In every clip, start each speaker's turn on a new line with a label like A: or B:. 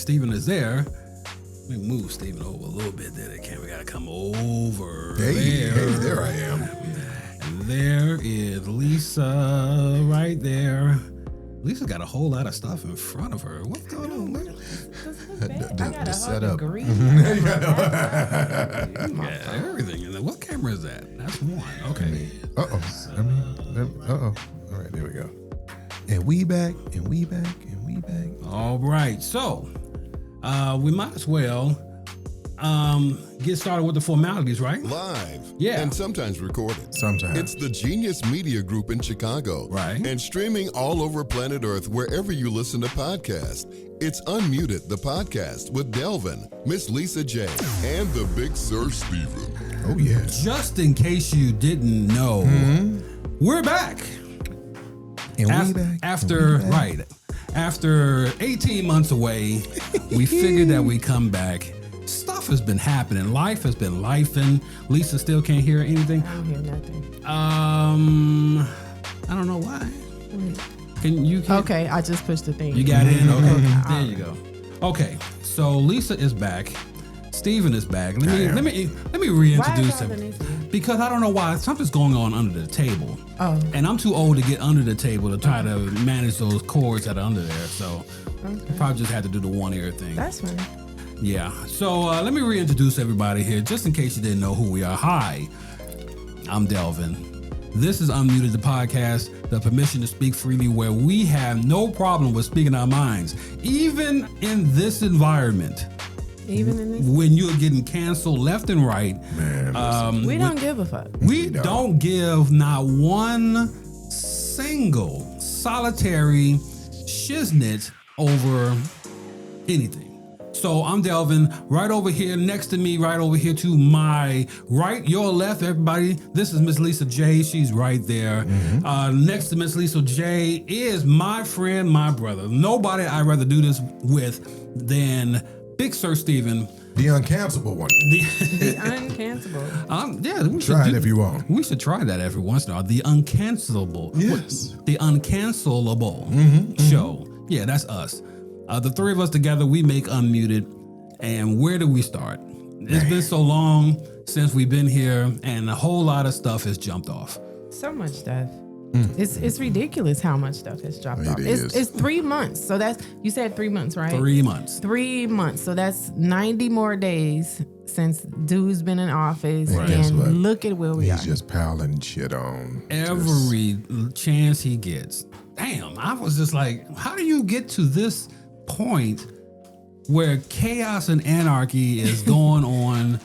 A: Steven is there. Let me move Steven over a little bit there. We gotta come over there.
B: Hey, there I am.
A: And there is Lisa right there. Lisa got a whole lot of stuff in front of her. What's going on?
B: The setup.
A: Yeah, everything. And then what camera is that? That's one. Okay.
B: All right, there we go. And we back.
A: All right. So, we might as well get started with the formalities, right?
C: Live.
A: Yeah.
C: And sometimes recorded.
B: Sometimes.
C: It's the Genius Media Group in Chicago.
A: Right.
C: And streaming all over planet Earth wherever you listen to podcasts. It's Unmuted, the podcast with Delvin, Miss Lisa J, and the Big Sir Steven.
B: Oh, yeah.
A: Just in case you didn't know, we're back.
B: And we back.
A: After 18 months away, we figured that we come back. Stuff has been happening. Life has been lifing. Lisa still can't hear anything.
D: I don't hear nothing.
A: I don't know why.
D: Wait. Okay, I just pushed the thing.
A: You got in? Okay. There you go. Okay, so Lisa is back. Steven is back. Let me reintroduce him. Because I don't know why. Something's going on under the table.
D: Oh.
A: And I'm too old to get under the table to try to manage those cords that are under there. So I probably just had to do the one ear thing.
D: That's fine.
A: Yeah. So let me reintroduce everybody here, just in case you didn't know who we are. Hi, I'm Delvin. This is Unmuted, the podcast, the permission to speak freely, where we have no problem with speaking our minds, even in this environment.
D: Even in this?
A: When you're getting canceled left and right.
B: Man,
D: we don't give a fuck.
A: We don't give not one single solitary shiznit over anything. So I'm Delvin, right over here, next to me, right over here to my right, your left, everybody. This is Miss Lisa J. She's right there. Next to Miss Lisa J is my friend, my brother. Nobody I'd rather do this with than Big Sir Steven.
B: the uncancelable one.
D: The uncancelable.
A: Yeah, we
B: Try it if you want.
A: We should try that every once in a while. The uncancelable.
B: Yes.
A: The uncancelable show. Yeah, that's us. The three of us together, we make Unmuted. And where do we start? It's been so long since we've been here, and a whole lot of stuff has jumped off.
D: So much stuff. It's ridiculous how much stuff has dropped off.
B: is.
D: It's 3 months. So that's, you said 3 months, right?
A: 3 months.
D: 3 months. So that's 90 more days since dude's been in office.
B: And guess what?
D: And look at where we are.
B: He's just piling shit on.
A: Every chance he gets. Damn, I was just like, how do you get to this point where chaos and anarchy is going on?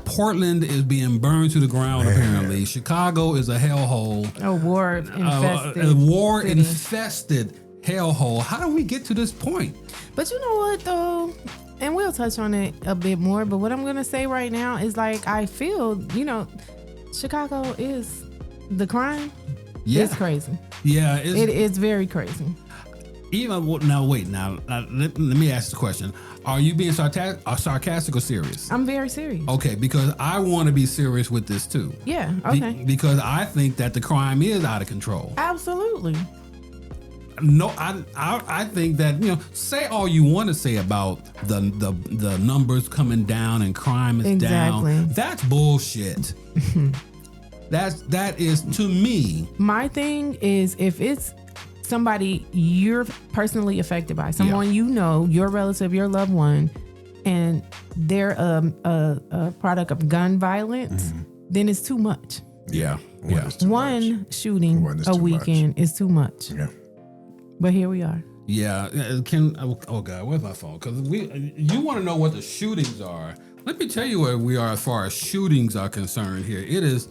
A: Portland is being burned to the ground, apparently. Chicago is a hellhole.
D: A war-infested
A: A war-infested hellhole. How do we get to this point?
D: But you know what, though? And we'll touch on it a bit more, but what I'm going to say right now is, like, I feel, Chicago is the crime.
A: Yeah.
D: It's crazy.
A: Yeah.
D: It's very crazy.
A: Now, let me ask the question. Are you being sarcastic or serious?
D: I'm very serious.
A: Okay, because I want to be serious with this too.
D: Yeah, okay.
A: Because I think that the crime is out of control.
D: Absolutely.
A: No, I think that, say all you want to say about the numbers coming down and crime is down. That's bullshit. That is, to me.
D: My thing is, if it's somebody you're personally affected by, someone your relative, your loved one, and they're a product of gun violence, then it's too much.
A: Yeah.
D: One shooting a weekend is too much.
B: Yeah.
D: But here we are.
A: Yeah. Oh God, where's my phone? Because you want to know what the shootings are. Let me tell you where we are as far as shootings are concerned here. It is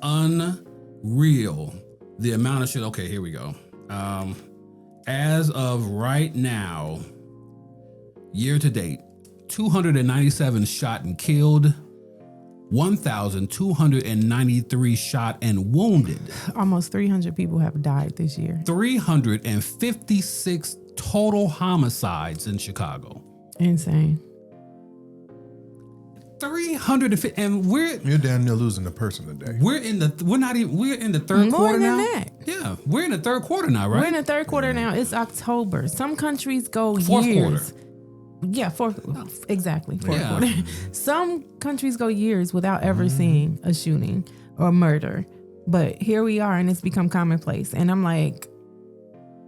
A: unreal. The amount of shit. Okay, here we go. As of right now, year to date, 297 shot and killed, 1,293 shot and wounded.
D: Almost 300 people have died this year.
A: 356 total homicides in Chicago.
D: Insane.
A: 350, and
B: You're down there losing a person a day.
A: we're in the third
D: More
A: quarter
D: than
A: now.
D: that.
A: Yeah, we're in the third quarter now, right?
D: We're in the third quarter now. It's October. Some countries go
A: Fourth
D: years.
A: quarter.
D: Yeah, fourth
A: Yeah.
D: quarter. Some countries go years without ever seeing a shooting or murder. But here we are, and it's become commonplace. And I'm like,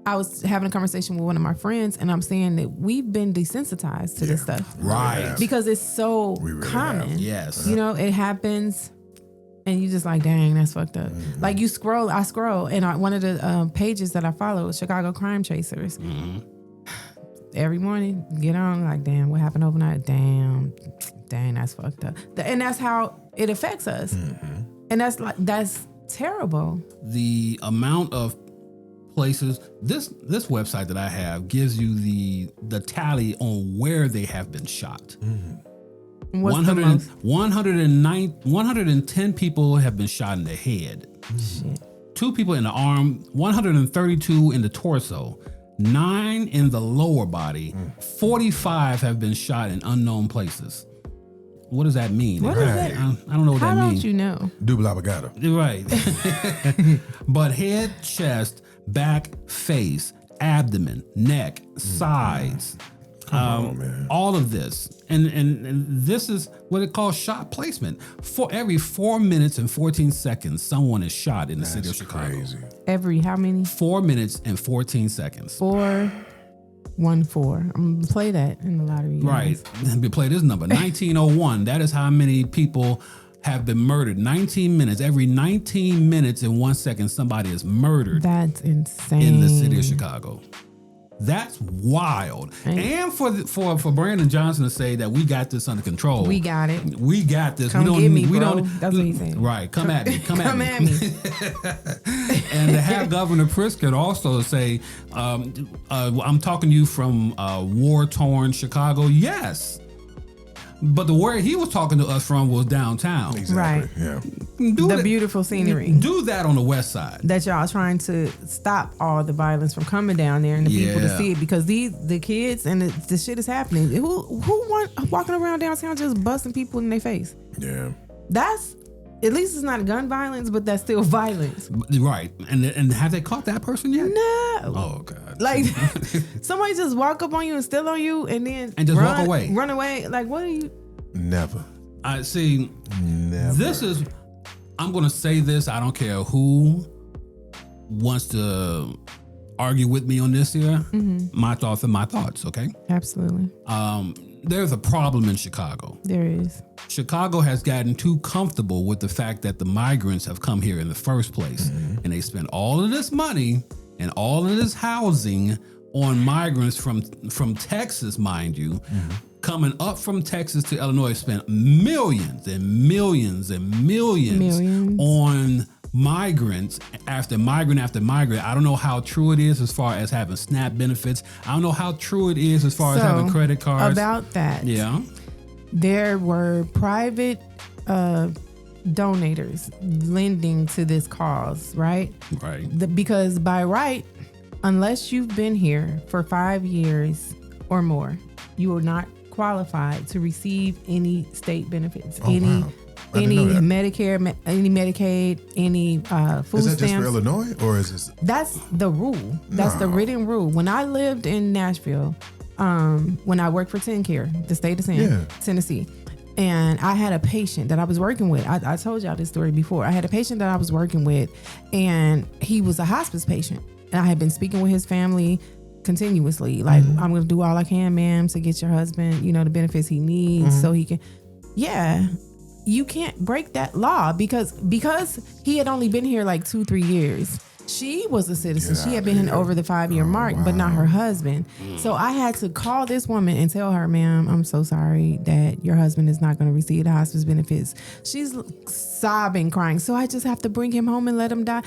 D: I was having a conversation with one of my friends, and I'm saying that we've been desensitized to this stuff.
A: Right.
D: Because it's so
B: We really
D: common.
B: have.
A: Yes.
D: You know, it happens, and you just like, dang, that's fucked up. Like I scroll, and one of the pages that I follow is Chicago Crime Chasers. Every morning, get on, like, damn, what happened overnight? Dang, that's fucked up. And that's how it affects us. And that's terrible.
A: The amount of places, this website that I have gives you the tally on where they have been shot.
D: What's the most?
A: 110 people have been shot in the head.
D: Shit.
A: 2 people in the arm, 132 in the torso, 9 in the lower body, 45 have been shot in unknown places. What does that mean?
D: What does that-
A: I don't know what
D: How
A: that
D: don't
A: means.
D: you know?
B: Dublabagata.
A: Right. But head, chest, back, face, abdomen, neck, sides,
B: on, man.
A: all of this. And this is what it calls shot placement. For every 4 minutes and 14 seconds, someone is shot in the city of
B: That's
A: Chicago.
B: crazy.
D: Every how many?
A: 4 minutes and 14 seconds.
D: 414. I'm gonna play that in the lottery.
A: Right. Let me play this number. 1901. That is how many people have been murdered. 19 minutes. Every 19 minutes and 1 second, somebody is murdered
D: That's insane.
A: in the city of Chicago. That's wild. And for Brandon Johnson to say that we got this under control.
D: We got it.
A: We got this.
D: Come
A: we don't
D: get me,
A: we
D: bro.
A: don't
D: That's what he's saying.
A: Right. Come at me. Come
D: Come
A: at me.
D: at me.
A: And to have Governor Pritzker also say, I'm talking to you from war-torn Chicago. Yes. But where he was talking to us from was downtown.
B: Exactly.
D: Right.
B: Yeah.
A: Do
D: The
A: that-
D: beautiful scenery.
A: Do that on the west side.
D: That y'all trying to stop all the violence from coming down there and the people to
A: Yeah.
D: see it, because the kids and the shit is happening. Who want walking around downtown just busting people in their face?
B: Yeah.
D: That's, at least it's not gun violence, but that's still violence.
A: Right. And have they caught that person yet?
D: No.
A: Oh, God.
D: Like somebody just walk up on you and steal on you and then
A: And just walk away.
D: Run away. Like, what are you?
B: Never.
A: I see.
B: Never.
A: This is, I'm going to say this. I don't care who wants to argue with me on this here. My thoughts are my thoughts, okay?
D: Absolutely.
A: There's a problem in Chicago.
D: There is.
A: Chicago has gotten too comfortable with the fact that the migrants have come here in the first place. And they spend all of this money and all of this housing on migrants from Texas, mind you. Coming up from Texas to Illinois, spent millions and millions and millions on migrants after migrant after migrant. I don't know how true it is as far as having SNAP benefits. I don't know how true it is as far as having credit cards.
D: About that.
A: Yeah.
D: There were private donators lending to this cause, right?
A: Right.
D: Because by right, unless you've been here for 5 years or more, you are not qualified to receive any state benefits,
B: Oh,
D: any
B: wow. I didn't know that.
D: Medicare, any Medicaid, any food
B: Is that just for
D: stamps.
B: Illinois or is this?
D: That's the rule. That's the
B: No.
D: written rule. When I lived in Nashville, when I worked for TennCare, the state of Tennessee, and I had a patient that I was working with. I told y'all this story before. I had a patient that I was working with, and he was a hospice patient. And I had been speaking with his family continuously. Like, I'm going to do all I can, ma'am, to get your husband, the benefits he needs so he can. Yeah. You can't break that law because he had only been here like 2-3 years. She was a citizen.
B: Get
D: She had
B: out
D: been
B: of
D: here
B: here.
D: over the 5-year mark, but not her husband. So I had to call this woman and tell her, ma'am, I'm so sorry that your husband is not going to receive the hospice benefits. She's sobbing, crying. So I just have to bring him home and let him die.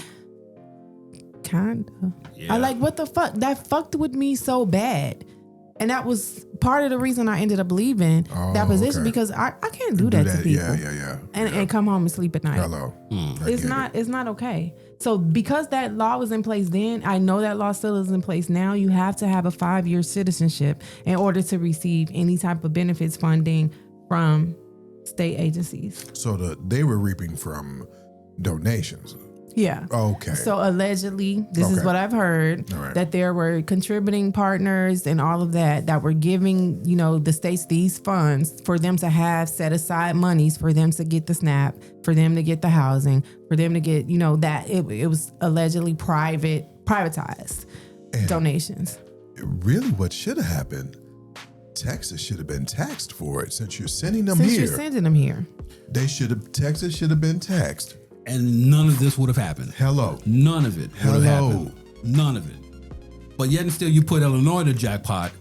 D: Kinda.
A: Yeah.
D: I like, what the fuck? That fucked with me so bad. And that was part of the reason I ended up leaving that position,
B: okay.
D: because I can't do that to people.
B: Yeah.
D: And come home and sleep at night.
B: Hello. I
D: It's
B: get
D: not it's not okay. So because that law was in place then, I know that law still is in place now. You have to have a 5-year citizenship in order to receive any type of benefits funding from state agencies.
B: So they were reaping from donations.
D: Yeah.
B: Okay.
D: So allegedly, this is
B: Okay.
D: what I've heard,
B: All right.
D: that there were contributing partners and all of that were giving, the states these funds for them to have set aside monies for them to get the SNAP, for them to get the housing, for them to get, that it was allegedly privatized
B: And
D: donations.
B: really what should have happened, Texas should have been taxed for it since you're sending them
D: Since
B: here.
D: you're sending them here.
B: Texas should have been taxed.
A: And none of this would have happened.
B: Hello.
A: None of it would have
B: Hello.
A: happened. None of it. But yet and still you put Illinois to jackpot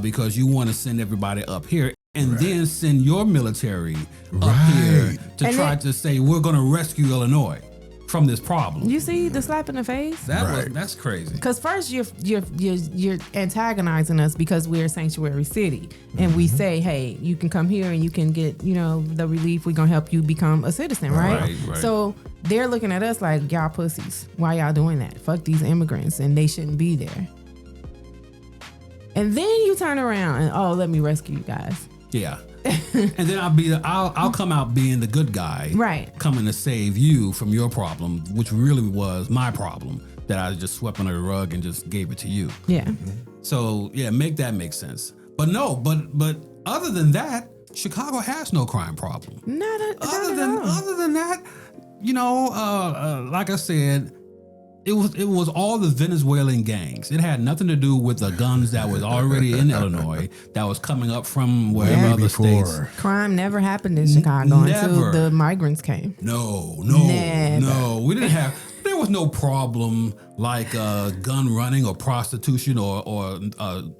A: because you want to send everybody up here and then send your military up here to
D: And
A: try
D: then-
A: to say we're going to rescue Illinois from this problem.
D: You see the slap in the face?
A: That's crazy.
D: Because first you're antagonizing us because we're a sanctuary city, and we say, hey, you can come here and you can get the relief. We're gonna help you become a citizen, right?
A: Right.
D: So they're looking at us like, y'all pussies. Why y'all doing that? Fuck these immigrants, and they shouldn't be there. And then you turn around and let me rescue you guys.
A: Yeah. And then I'll come out being the good guy,
D: Right.
A: coming to save you from your problem, which really was my problem that I just swept under the rug and just gave it to you.
D: Yeah.
A: So yeah, make that make sense. But no, but other than that, Chicago has no crime problem.
D: Not at
A: Other than that, like I said, it was all the Venezuelan gangs. It had nothing to do with the guns that was already in Illinois that was coming up from wherever other states.
D: Crime never happened in Chicago until
A: Never.
D: the migrants came.
A: No.
D: Never.
A: We didn't have. There was no problem like gun running or prostitution or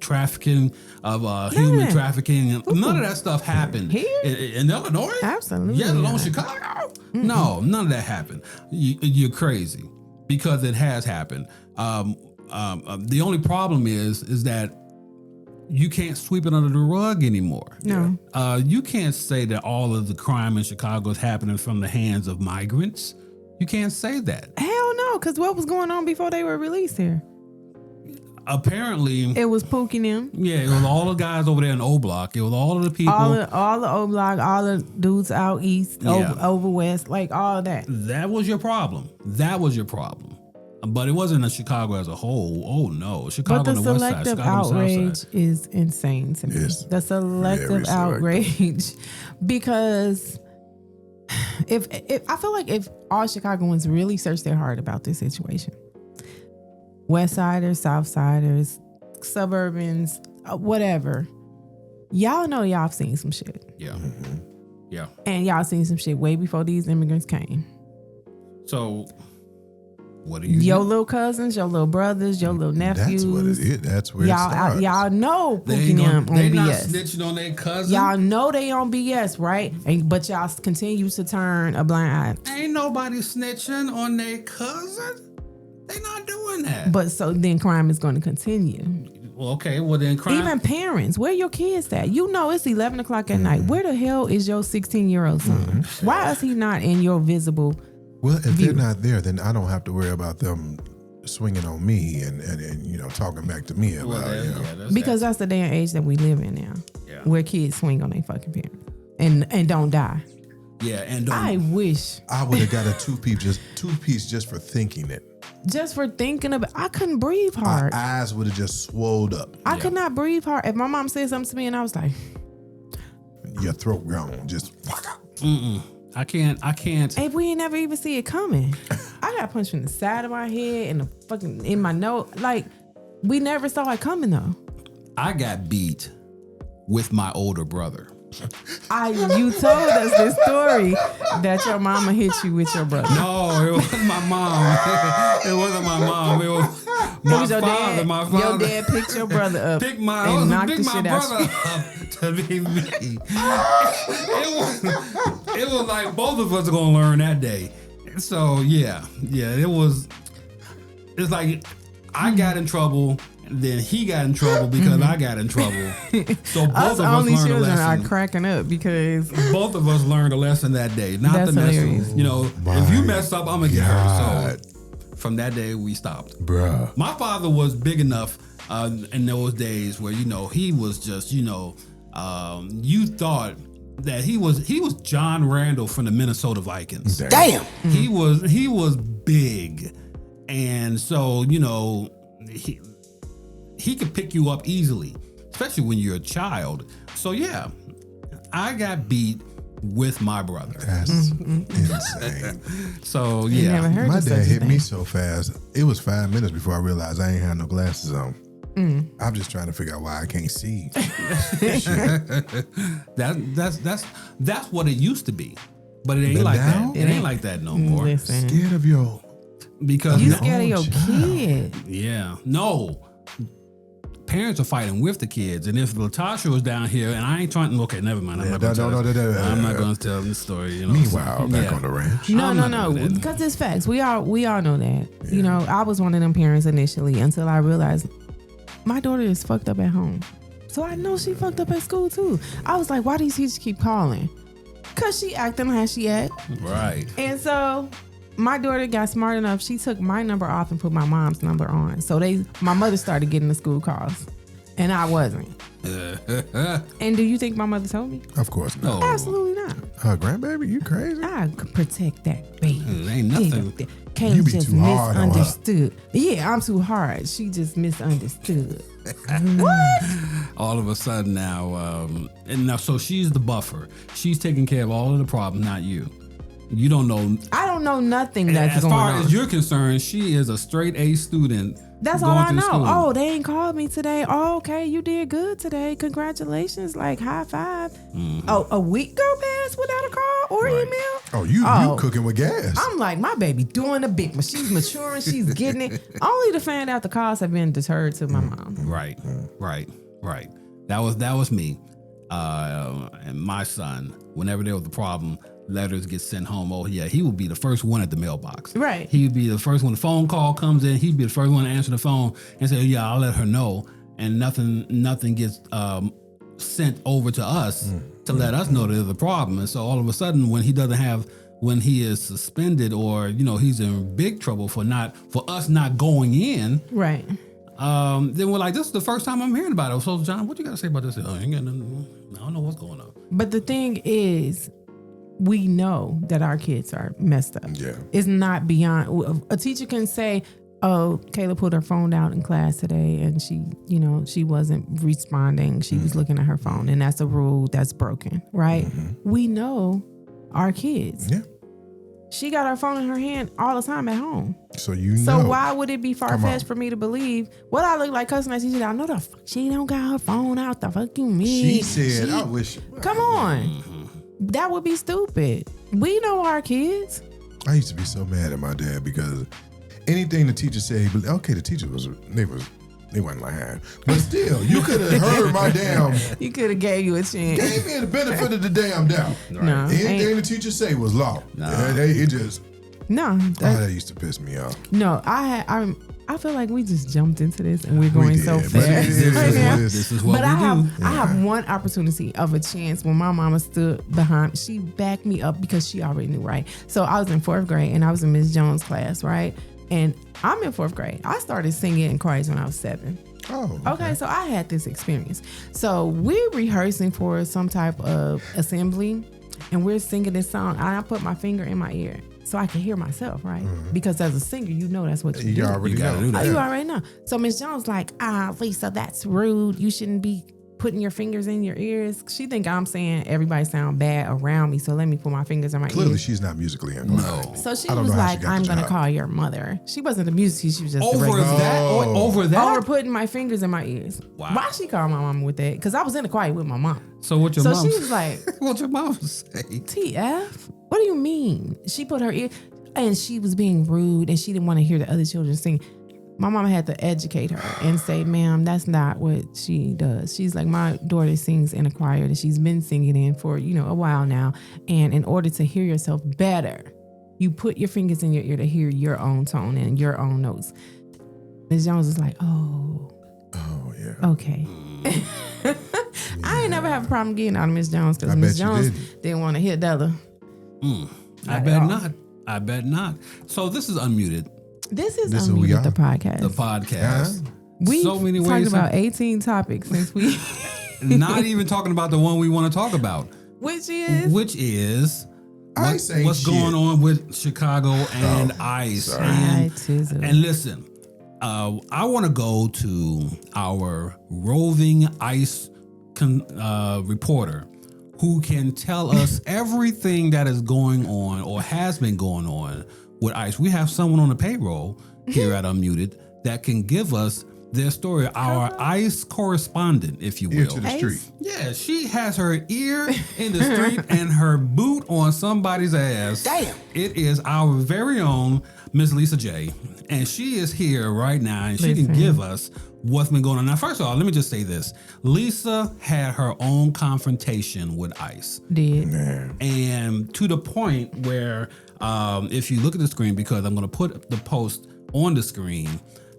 A: trafficking of human trafficking. None of that stuff happened
D: Here?
A: in Illinois.
D: Absolutely
A: Yet alone
D: not.
A: Chicago. No, none of that happened. You're crazy because it has happened. The only problem is that you can't sweep it under the rug anymore.
D: No.
A: You can't say that all of the crime in Chicago is happening from the hands of migrants. You can't say that.
D: Hell no, because what was going on before they were released here?
A: Apparently,
D: It was Pookie them.
A: it was all the guys over there in O Block. It was all of the people.
D: All the O Block, all the dudes out east,
A: Yeah.
D: over west, like all that.
A: That was your problem. But it wasn't in Chicago as a whole. Oh no, Chicago
D: But the
A: on the west side,
D: selective
A: Chicago on the south
D: outrage
A: side.
D: is insane to me.
B: Yes.
D: The selective
B: Very selective.
D: outrage, because if I feel like if all Chicagoans really search their heart about this situation, West Siders, South Siders, suburbans, whatever, y'all know y'all have seen some shit,
A: Yeah, yeah.
D: and y'all seen some shit way before these immigrants came.
A: So, what do you?
D: Your
A: do?
D: little cousins, your little brothers, your little nephews.
B: That's what it is. That's where it starts.
D: Y'all know
A: They
D: Pookie
A: ain't
D: them
A: gonna,
D: on
A: they not
D: BS.
A: snitching on their cousin.
D: Y'all know they on BS, right? But y'all continue to turn a blind eye.
A: Ain't nobody snitching on their cousin. They not doing that.
D: But so then crime is going to continue.
A: Well, okay. Well, then crime.
D: Even parents, where your kids at? You know it's 11 o'clock at night. Where the hell is your 16-year-old son? Why is he not in your visible?
B: Well, if they're not there, then I don't have to worry about them swinging on me and talking back to me about
A: that's
D: Because that's the day and age that we live in now,
A: Yeah.
D: where kids swing on their fucking parents and don't die.
A: and don't.
D: I wish,
B: I would have got a two-piece just for thinking it.
D: just for thinking about, I couldn't breathe
B: My
D: hard.
B: eyes would have just swelled up.
D: I could not breathe hard. If my mom said something to me and I was like,
B: Your throat gone. Just
A: I can't.
D: hey, we ain't never even see it coming. I got punched in the side of my head and the fucking in my nose. Like, we never saw it coming though.
A: I got beat with my older brother.
D: You told us this story that your mama hit you with your brother.
A: No, it wasn't my mom. It wasn't my mom. It was my
D: your
A: father.
D: dad.
A: My father.
D: Your dad picked your brother up
A: Pick my
D: and knocked
A: pick
D: the
A: my
D: shit out
A: brother
D: you.
A: up to be me. It was like both of us are gonna learn that day. So yeah, it was. It's like I got in trouble, then he got in trouble because I got in trouble. So both
D: Us
A: of us
D: only
A: learned a
D: children are
A: lesson.
D: cracking up because
A: Both of us learned a lesson that day. Not
D: That's
A: the mess.
D: hilarious.
A: If you mess up, I'm gonna get hurt.
B: God.
A: So from that day, we stopped.
B: bruh.
A: My father was big enough in those days where he was just you thought that he was John Randall from the Minnesota Vikings.
E: Damn.
A: He was big, and so he could pick you up easily, especially when you're a child. So yeah, I got beat with my brother.
B: That's insane.
A: So
D: You never
A: yeah,
D: heard
B: My
D: of such
B: dad
D: a
B: hit
D: thing.
B: me so fast. It was 5 minutes before I realized I ain't had no glasses on. I'm just trying to figure out why I can't see.
A: that's what it used to be, but it ain't
B: But
A: like
B: now?
A: that. It ain't like that no more.
D: Listen,
B: Scared of your
A: Because
D: you
B: no.
D: scared of your
B: child.
D: kid.
A: yeah, no. Parents are fighting with the kids, and if Latasha was down here, and I ain't trying. Okay, never mind. I'm not going to tell this story.
B: Meanwhile, back
A: Yeah.
B: on the ranch.
D: No,
A: I'm
D: no,
A: not
D: no.
A: doing that.
D: Because it's facts. We all know that. You know, I was one of them parents initially until I realized my daughter is fucked up at home. So I know she fucked up at school too. I was like, why do these teachers keep calling? Cause she acting how she act.
A: Right.
D: And so my daughter got smart enough. She took my number off and put my mom's number on. So my mother started getting the school calls, and I wasn't. And do you think my mother told me?
B: Of course not.
A: No.
D: Absolutely not.
B: Her grandbaby, you crazy?
D: I could protect that baby.
A: It ain't nothing.
B: You
D: Kayla
B: be
D: just
B: too hard on her.
D: misunderstood. Yeah, I'm too hard. She just misunderstood.
A: All of a sudden now, and now so she's the buffer. She's taking care of all of the problems, not you. You don't know.
D: I don't know nothing that's
A: As
D: going
A: far
D: on.
A: as you're concerned, she is a straight A student.
D: That's all
A: going
D: I
A: through
D: know.
A: school.
D: Oh, they ain't called me today. Oh, okay, you did good today. Congratulations. Like, high five. Oh, a week go past without a call or email?
B: Oh, you
D: Oh.
B: cooking with gas.
D: I'm like, my baby doing the big one. She's maturing. She's getting it. Only to find out the calls have been deterred to my mom.
A: Right. That was me. And my son, whenever there was a problem, letters get sent home. Oh yeah, he would be the first one at the mailbox.
D: Right.
A: He would be the first one. The phone call comes in. He'd be the first one to answer the phone and say, "Yeah, I'll let her know." And nothing gets sent over to us to let us know there's a problem. And so all of a sudden, when he is suspended or he's in big trouble for us not going in.
D: Right.
A: Then we're like, this is the first time I'm hearing about it. So, John, what you got to say about this? Oh, I ain't got nothing. I don't know what's going on.
D: But the thing is, we know that our kids are messed up.
B: Yeah.
D: It's not beyond. A teacher can say, oh, Kayla put her phone out in class today and she wasn't responding. She was looking at her phone, and that's a rule that's broken, right? We know our kids.
B: Yeah.
D: She got her phone in her hand all the time at home.
B: So you know.
D: So why would it be far-fetched for me to believe what I look like cussing at teacher? I know the fuck she don't got her phone out. The fuck you mean?
B: She said, I wish.
D: Come on. That would be stupid. We know our kids.
B: I used to be so mad at my dad because anything the teacher said, okay, the teacher they wasn't lying. But still, you could have heard my damn,
D: You could have gave you a chance.
B: gave me the benefit of the damn doubt.
D: No,
B: Anything the teacher say was law. It just,
D: no,
B: that used to piss me off.
D: no. I feel like we just jumped into this and we're going
B: did,
D: so
B: but
D: fast
B: it is
D: right
B: what
D: now.
B: it is.
A: This is what
D: But
A: we do.
D: I have one opportunity of a chance when my mama stood behind. She backed me up because she already knew, right? So I was in 4th grade and I was in Miss Jones' class, right? And I'm in 4th grade. I started singing in choirs when I was 7.
B: Oh,
D: Okay, so I had this experience. So we're rehearsing for some type of assembly, and we're singing this song. And I put my finger in my ear so I can hear myself, right? Because as a singer, that's what you do.
B: You already
A: gotta
B: know.
A: do that.
D: You already know. So Miss Jones like, Lisa, that's rude. You shouldn't be putting your fingers in your ears. She think I'm saying everybody sound bad around me, so let me put my fingers in my
B: Clearly,
D: ears.
B: she's not musically inclined.
D: So she
B: I don't
D: was
B: know how she
D: like,
B: got
D: I'm
B: the
D: gonna
B: job.
D: call your mother. She wasn't the music, she was just the
A: Over
D: regular.
A: that? Over that?
D: Over putting my fingers in my ears.
A: Wow.
D: Why she called my mama with that? Because I was in the choir with my mom.
A: So what your
D: So
A: mom?
D: she was like,
A: what your mom say?
D: TF? What do you mean? She put her ear, and she was being rude, and she didn't want to hear the other children sing. My mama had to educate her and say, ma'am, that's not what she does. She's like, my daughter sings in a choir that she's been singing in for, a while now. And in order to hear yourself better, you put your fingers in your ear to hear your own tone and your own notes. Ms. Jones was like, oh,
B: yeah.
D: okay. I ain't never have a problem getting out of Miss Jones because
B: I
D: Miss
B: bet you
D: Jones
B: didn't.
D: didn't want to hit Della.
A: I bet not. I bet not. So this is Unmuted,
D: This is
B: This is who we
D: Unmuted, the
B: are.
D: podcast.
A: the podcast.
D: We've
A: so many
D: talked
A: ways.
D: about 18 topics since we.
A: Not even talking about the one we want to talk about.
D: Which is
A: what's going on with Chicago and ICE. And listen, I want to go to our roving ICE reporter who can tell us everything that is going on or has been going on with ICE. We have someone on the payroll here at Unmuted that can give us their story. Our ICE correspondent, if you will.
B: Ear to the street.
A: Yeah, she has her ear in the street and her boot on somebody's ass.
D: Damn.
A: It is our very own Miss Lisa J. And she is here right now and she can give us what's been going on. Now, first of all, let me just say this. Lisa had her own confrontation with ICE. And to the point where if you look at the screen, because I'm going to put the post on the screen,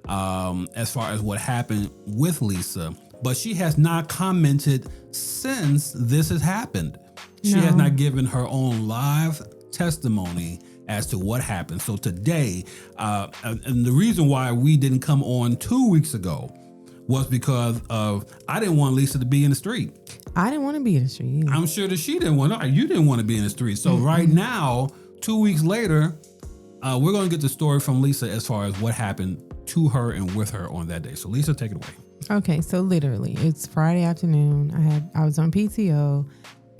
A: as far as what happened with Lisa, but she has not commented since this has happened. She has not given her own live testimony as to what happened. So today, and the reason why we didn't come on 2 weeks ago was because I didn't want Lisa to be in the street.
D: I didn't want to be in the street either.
A: I'm sure that she didn't want to. You didn't want to be in the street. So right now, 2 weeks later, we're going to get the story from Lisa as far as what happened to her and with her on that day. So Lisa, take it away.
D: Okay, so literally, it's Friday afternoon. I was on PTO,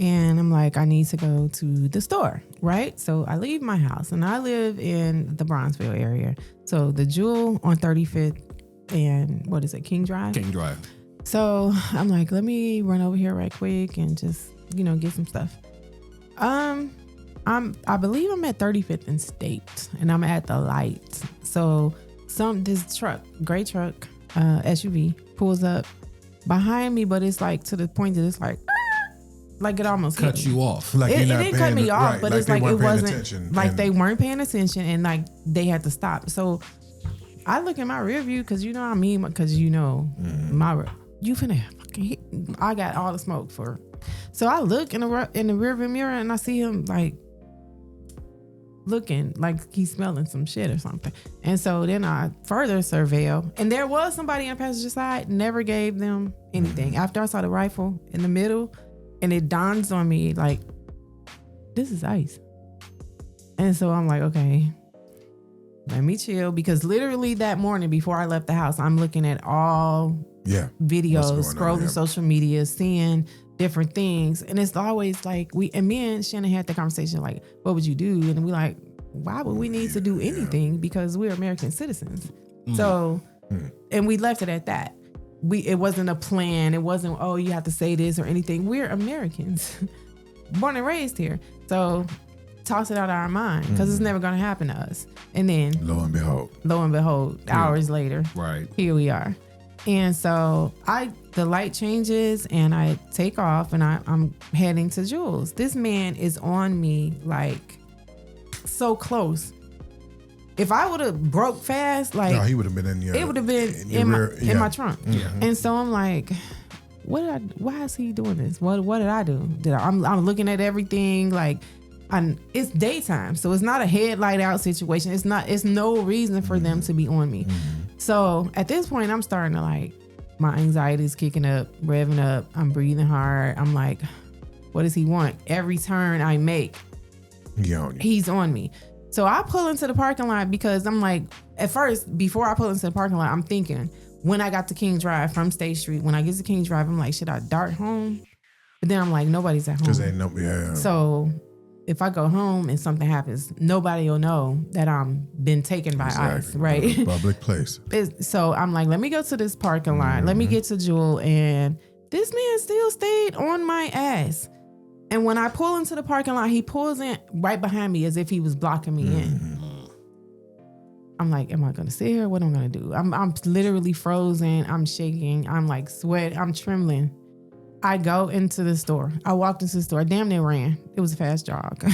D: and I'm like, I need to go to the store, right? So I leave my house, and I live in the Bronzeville area. So the Jewel on 35th and King Drive?
A: King Drive.
D: So I'm like, let me run over here right quick and just, get some stuff. I believe I'm at 35th and State, and I'm at the light. So this truck, gray truck, SUV, pulls up behind me, but it's like to the point that it's like it almost
A: cut you off.
B: Like
D: it didn't cut me off, but it's like it wasn't like they weren't paying attention and like they had to stop. So I look in my rear view because you finna fucking I got all the smoke for. So I look in the rear view mirror and I see him like looking like he's smelling some shit or something. And so then I further surveil, and there was somebody on the passenger side, never gave them anything. After I saw the rifle in the middle, and it dawns on me like, this is ICE. And so I'm like, okay, let me chill, because literally that morning before I left the house, I'm looking at all videos, scrolling social media, seeing different things, and it's always like me and Shannon had the conversation like, what would you do? And we like, why would we need to do anything, because we're American citizens. So and we left it at that. It wasn't a plan. It wasn't, oh, you have to say this or anything. We're Americans born and raised here. So toss it out of our mind, because it's never going to happen to us. And then
B: lo and behold,
D: hours later,
A: right
D: here we are. And so the light changes and I take off and I'm heading to Jules. This man is on me like so close. If I would have broke fast, like
B: no, he would have been in your.
D: It would have been in my trunk.
A: Yeah.
D: And so I'm like, why is he doing this? What did I do? I'm looking at everything like, it's daytime, so it's not a headlight out situation. It's no reason for them to be on me. So at this point, I'm starting to like, my anxiety is kicking up, revving up. I'm breathing hard. I'm like, what does he want? Every turn I make, he's on me. So I pull into the parking lot, because I'm like, at first, before I pull into the parking lot, I'm thinking, when I got to King Drive from State Street, when I get to King Drive, I'm like, should I dart home? But then I'm like, nobody's at home.
B: Because ain't nobody.
D: So if I go home and something happens, nobody will know that I'm been taken by ICE, right?
B: Public place.
D: So I'm like, let me go to this parking lot. Let me get to Jewel. And this man still stayed on my ass. And when I pull into the parking lot, he pulls in right behind me as if he was blocking me in. I'm like, am I going to sit here? What am I going to do? I'm literally frozen. I'm shaking. I'm like sweat. I'm trembling. I go into the store. I walked into the store. I damn near ran. It was a fast jog.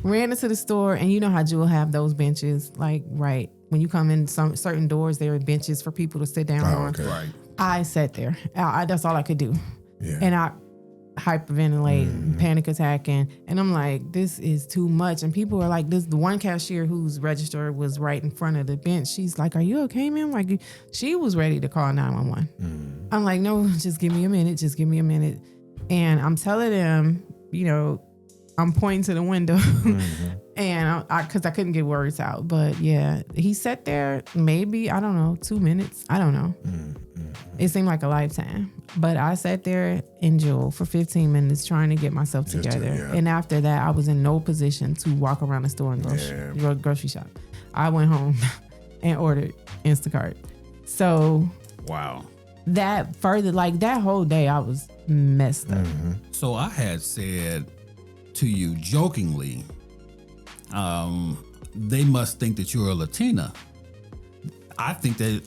D: Ran into the store, and you know how Jewel have those benches, like right when you come in some certain doors, there are benches for people to sit down on.
B: Okay.
A: Right.
D: I sat there. That's all I could do.
B: Yeah.
D: And I hyperventilating, panic attacking, and I'm like, this is too much. And people are like, the one cashier whose register was right in front of the bench, she's like, are you okay, ma'am? Like, she was ready to call 911. I'm like, no, just give me a minute. And I'm telling them I'm pointing to the window and because I couldn't get words out. But yeah, he sat there maybe, I don't know, 2 minutes. I don't know. It seemed like a lifetime. But I sat there in jail for 15 minutes trying to get myself together. And after that, I was in no position to walk around the store and grocery shop. I went home and ordered Instacart. So
A: wow.
D: That whole day, I was messed up.
A: So I had said to you jokingly, they must think that you're a Latina. I think they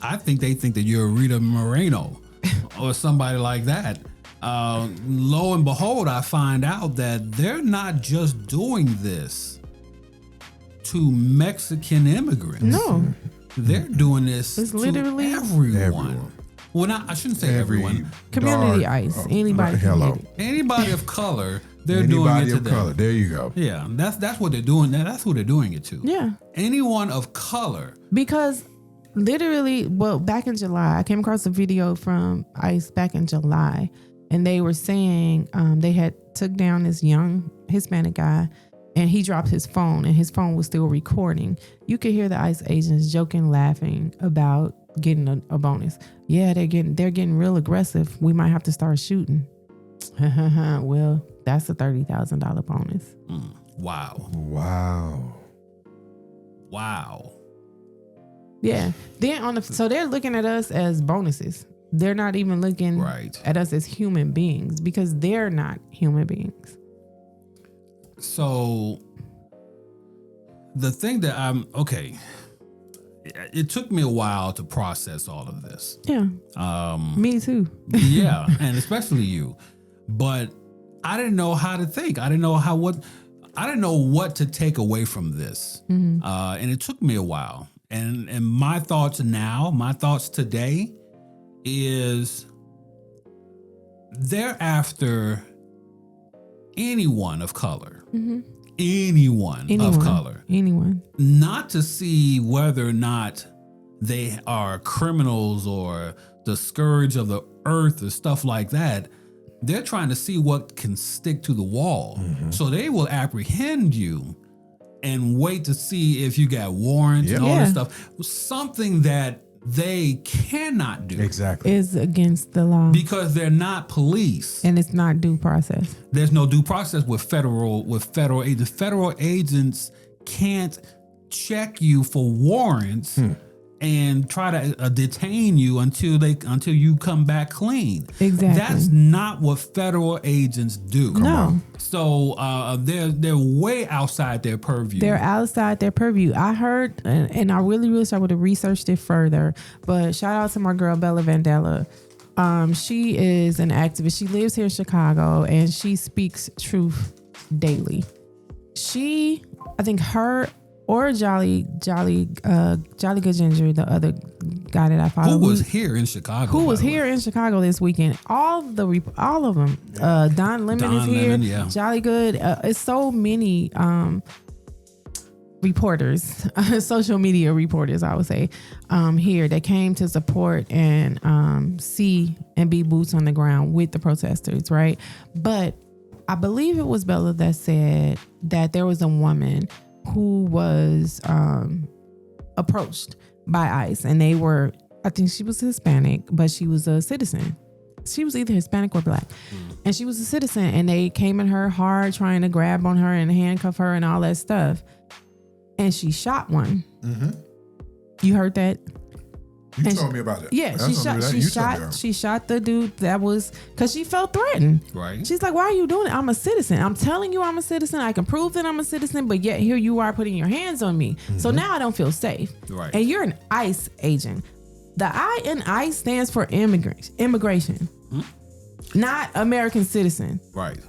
A: think that you're Rita Moreno or somebody like that. Lo and behold, I find out that they're not just doing this to Mexican immigrants.
D: No.
A: They're doing this
D: It's
A: to
D: literally
A: everyone. Well, I shouldn't say everyone.
D: Community ICE. Anybody.
A: Anybody of color, they're doing it to them.
B: Color. There you go.
A: Yeah, that's what they're doing. That's who they're doing it to.
D: Yeah.
A: Anyone of color.
D: Because literally, back in July, I came across a video from ICE back in July, and they were saying they had took down this young Hispanic guy, and he dropped his phone, and his phone was still recording. You could hear the ICE agents joking, laughing about getting a bonus. Yeah, they're getting real aggressive. We might have to start shooting. Well, that's a $30,000 bonus.
B: Wow.
D: Yeah. Then so they're looking at us as bonuses. They're not even looking at us as human beings because they're not human beings.
A: So the thing that it took me a while to process all of this.
D: Yeah. Me too.
A: Yeah, and especially you. But I didn't know how to think. I didn't know what to take away from this. And it took me a while. And my thoughts today is they're after anyone of color. Anyone of color.
D: Anyone.
A: Not to see whether or not they are criminals or the scourge of the earth or stuff like that. They're trying to see what can stick to the wall. So they will apprehend you and wait to see if you got warrants and all this stuff. Something that they cannot do.
B: Exactly.
D: Is against the law.
A: Because they're not police.
D: And it's not due process.
A: There's no due process with federal agents. Federal agents can't check you for warrants and try to detain you until you come back clean.
D: Exactly.
A: That's not what federal agents do.
D: No.
A: So they're way outside their purview.
D: They're outside their purview. I heard, and I really wish I would have researched it further, but shout out to my girl Bella Vandella. She is an activist. She lives here in Chicago, and she speaks truth daily. I think her or Jolly Good Ginger, the other guy that I follow,
A: who was here in Chicago.
D: In Chicago this weekend. All of them. Don Lemon is here.
A: Lemon, yeah.
D: Jolly Good. It's so many reporters, social media reporters, I would say, here that came to support and see and be boots on the ground with the protesters, right? But I believe it was Bella that said that there was a woman who was approached by ICE, and I think she was Hispanic, but she was a citizen. She was either Hispanic or black, and she was a citizen, and they came at her hard, trying to grab on her and handcuff her and all that stuff, and she shot one. You heard that?
B: You told me about it.
D: Yeah, she shot the dude that was, because she felt threatened.
A: Right.
D: She's like, why are you doing it? I'm a citizen. I'm telling you I'm a citizen. I can prove that I'm a citizen, but yet here you are putting your hands on me. So now I don't feel safe.
A: Right.
D: And you're an ICE agent. The I in ICE stands for immigration, not American citizen.
A: Right.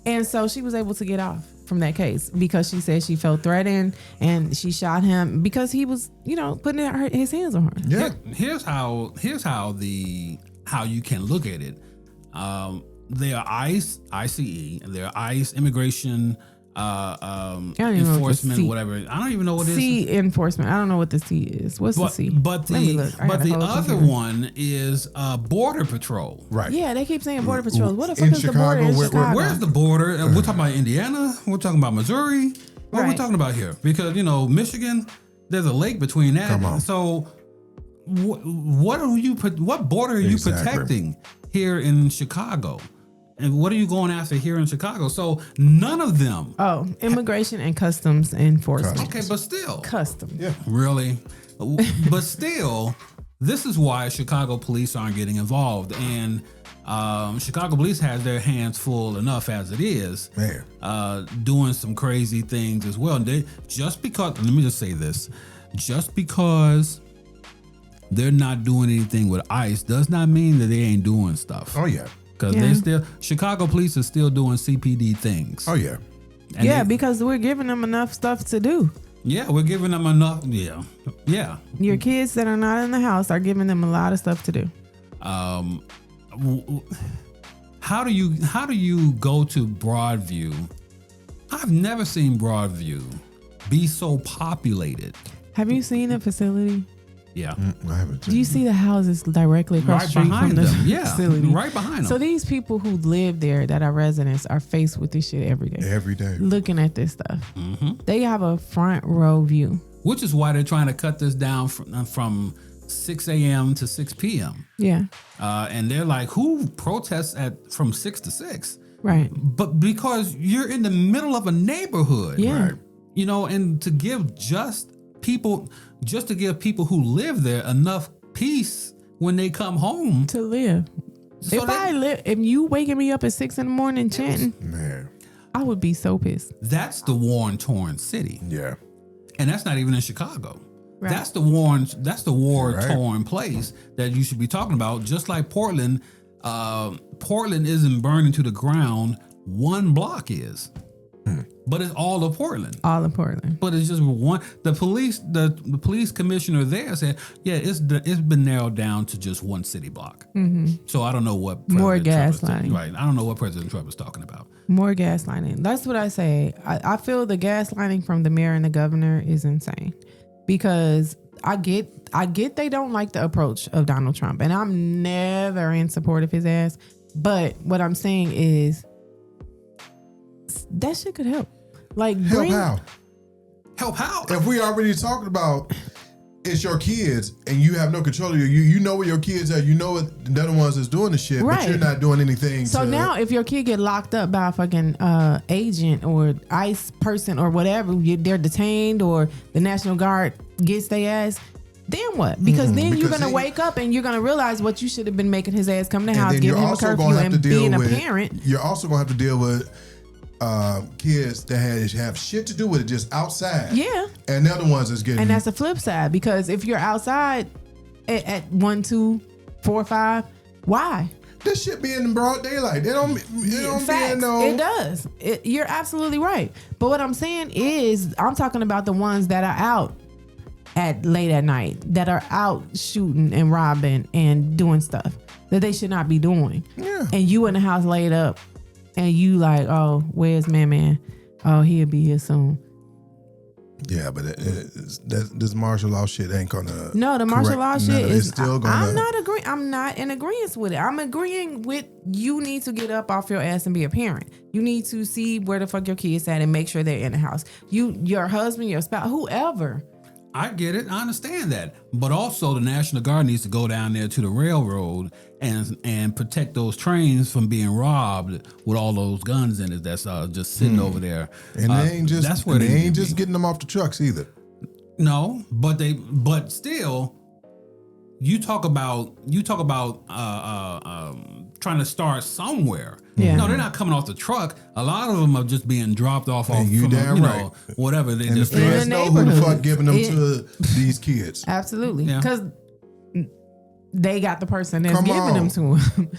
D: And so she was able to get off from that case because she said she felt threatened and she shot him because he was, putting his hands on her.
B: Yeah.
A: Here's how you can look at it. They are ICE, and they're ICE immigration
D: don't even know what the
A: enforcement,
D: C-
A: whatever. I don't even know what it is.
D: C enforcement. I don't know what the C is. What's the C?
A: But
D: Let me
A: the
D: look. I
A: but
D: got a
A: the
D: whole
A: other
D: computer.
A: one is border patrol.
B: Right.
D: Yeah, they keep saying border patrol. What the
B: In
D: fuck is the border
B: Chicago,
D: in
B: where-
D: Chicago?
A: Where's the border? We're talking about Indiana. We're talking about Missouri. What are we
D: Right.
A: talking about here? Because Michigan, there's a lake between that.
B: Come on.
A: So, what border are you
B: Exactly.
A: protecting here in Chicago? And what are you going after here in Chicago? So none of them.
D: Oh, immigration and customs enforcement.
A: Okay, but still,
D: Customs.
B: Yeah.
A: really, but still, this is why Chicago police aren't getting involved, and Chicago police has their hands full enough as it is.
B: Man.
A: Doing some crazy things as well. And let me just say this, just because they're not doing anything with ICE does not mean that they ain't doing stuff.
B: Oh yeah.
A: Because Chicago police are still doing CPD things.
B: Oh yeah.
A: And
D: Yeah, because we're giving them enough stuff to do.
A: yeah, we're giving them enough. Yeah.
D: Your kids that are not in the house are giving them a lot of stuff to do.
A: How do you go to Broadview? I've never seen Broadview be so populated.
D: Have you seen the facility?
A: Yeah.
B: I haven't.
D: Do you see the houses directly across
A: Right
D: the street
A: behind
D: from the
A: them. Yeah.
D: facility?
A: Right behind them.
D: So these people who live there that are residents are faced with this shit every day.
B: Every day.
D: Looking at this stuff.
A: Mm-hmm.
D: They have a front row view.
A: Which is why they're trying to cut this down from 6 a.m. to 6 p.m.
D: Yeah.
A: And they're like, who protests from 6 to 6?
D: Right.
A: But because you're in the middle of a neighborhood.
D: Yeah.
A: Right? And to give to give people who live there enough peace when they come home.
D: To live.
A: So
D: If you waking me up at 6 a.m. chanting,
B: Man.
D: I would be so pissed.
A: That's the war-torn city.
B: Yeah.
A: And that's not even in Chicago.
D: Right.
A: That's the war-torn place that you should be talking about. Just like Portland, Portland isn't burning to the ground. One block is, but it's all of Portland.
D: All in Portland.
A: But it's just one. The police commissioner there said, yeah, it's been narrowed down to just one city block. Mm-hmm. So I don't know what
D: More
A: President Trump
D: gaslighting.
A: right. I don't know what President Trump is talking about.
D: More gaslighting. That's what I say. I feel the gaslighting from the mayor and the governor is insane, because I get they don't like the approach of Donald Trump, and I'm never in support of his ass. But what I'm saying is that shit could help. Like
B: Help how? If we already talked about it's your kids and you have no control of you know where your kids are, you know what they're the ones that's doing the shit,
D: Right.
B: but you're not doing anything.
D: So now if your kid get locked up by a fucking agent or ICE person or whatever, they're detained, or the National Guard gets their ass, then what? Because then you're going to wake up and you're going to realize what you should have been making his ass come to the house,
B: then
D: giving
B: you're
D: him a
B: also
D: curfew,
B: gonna have
D: and
B: to deal
D: being a
B: with
D: parent.
B: You're also going to have to deal with kids that have shit to do with it just outside.
D: Yeah.
B: And they're the ones that's getting.
D: And that's the flip side, because if you're outside at 1, 2, 4, 5, why?
B: this shit be in broad daylight. It don't be in no.
D: It does. You're absolutely right. But what I'm saying is, I'm talking about the ones that are out at late at night, that are out shooting and robbing and doing stuff that they should not be doing.
B: Yeah.
D: And you in the house laid up, and you like, oh, where's man? Oh, he'll be here soon.
B: Yeah, but this martial law shit ain't gonna.
D: No, the martial law shit is.
B: Still gonna,
D: I'm not agreeing. I'm not in agreement with it. I'm agreeing with, you need to get up off your ass and be a parent. You need to see where the fuck your kids at and make sure they're in the house. Your husband, your spouse, whoever.
A: I get it. I understand that. But also the National Guard needs to go down there to the railroad and protect those trains from being robbed with all those guns in it that's just sitting over there.
B: And they ain't just
A: that's where
B: they
A: need
B: ain't
A: to
B: just
A: be.
B: getting them off the trucks either.
A: No, but still, you talk about trying to start somewhere.
D: Yeah.
A: No, they're not coming off the truck. A lot of them are just being dropped off
B: you
A: from
B: damn right.
A: Whatever. They
B: And
A: just
B: the feds
D: In the
B: know who the
D: neighborhood.
B: fuck giving them to these kids.
D: Absolutely.
A: Yeah.
D: Because they got the person that's
B: Come
D: giving
B: on.
D: them to them.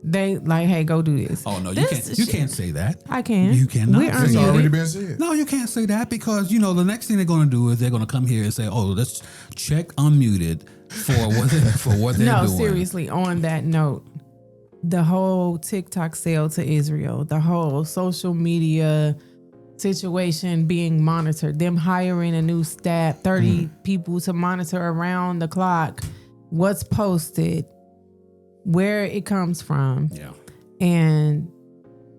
D: They like, hey, go do this.
A: Oh no, you
D: This
A: can't. You
D: shit-
A: can't say that.
D: I can.
A: You cannot
D: We're
A: say
B: It's
A: that.
B: already
D: unmuted.
B: been said.
A: No, you can't say that because the next thing they're going to do is they're going to come here and say, "Oh, let's check unmuted for what they're
D: No,
A: doing."
D: seriously. On that note, the whole TikTok sale to Israel, the whole social media situation being monitored. Them hiring a new staff, 30 people to monitor around the clock what's posted, where it comes from.
A: Yeah.
D: And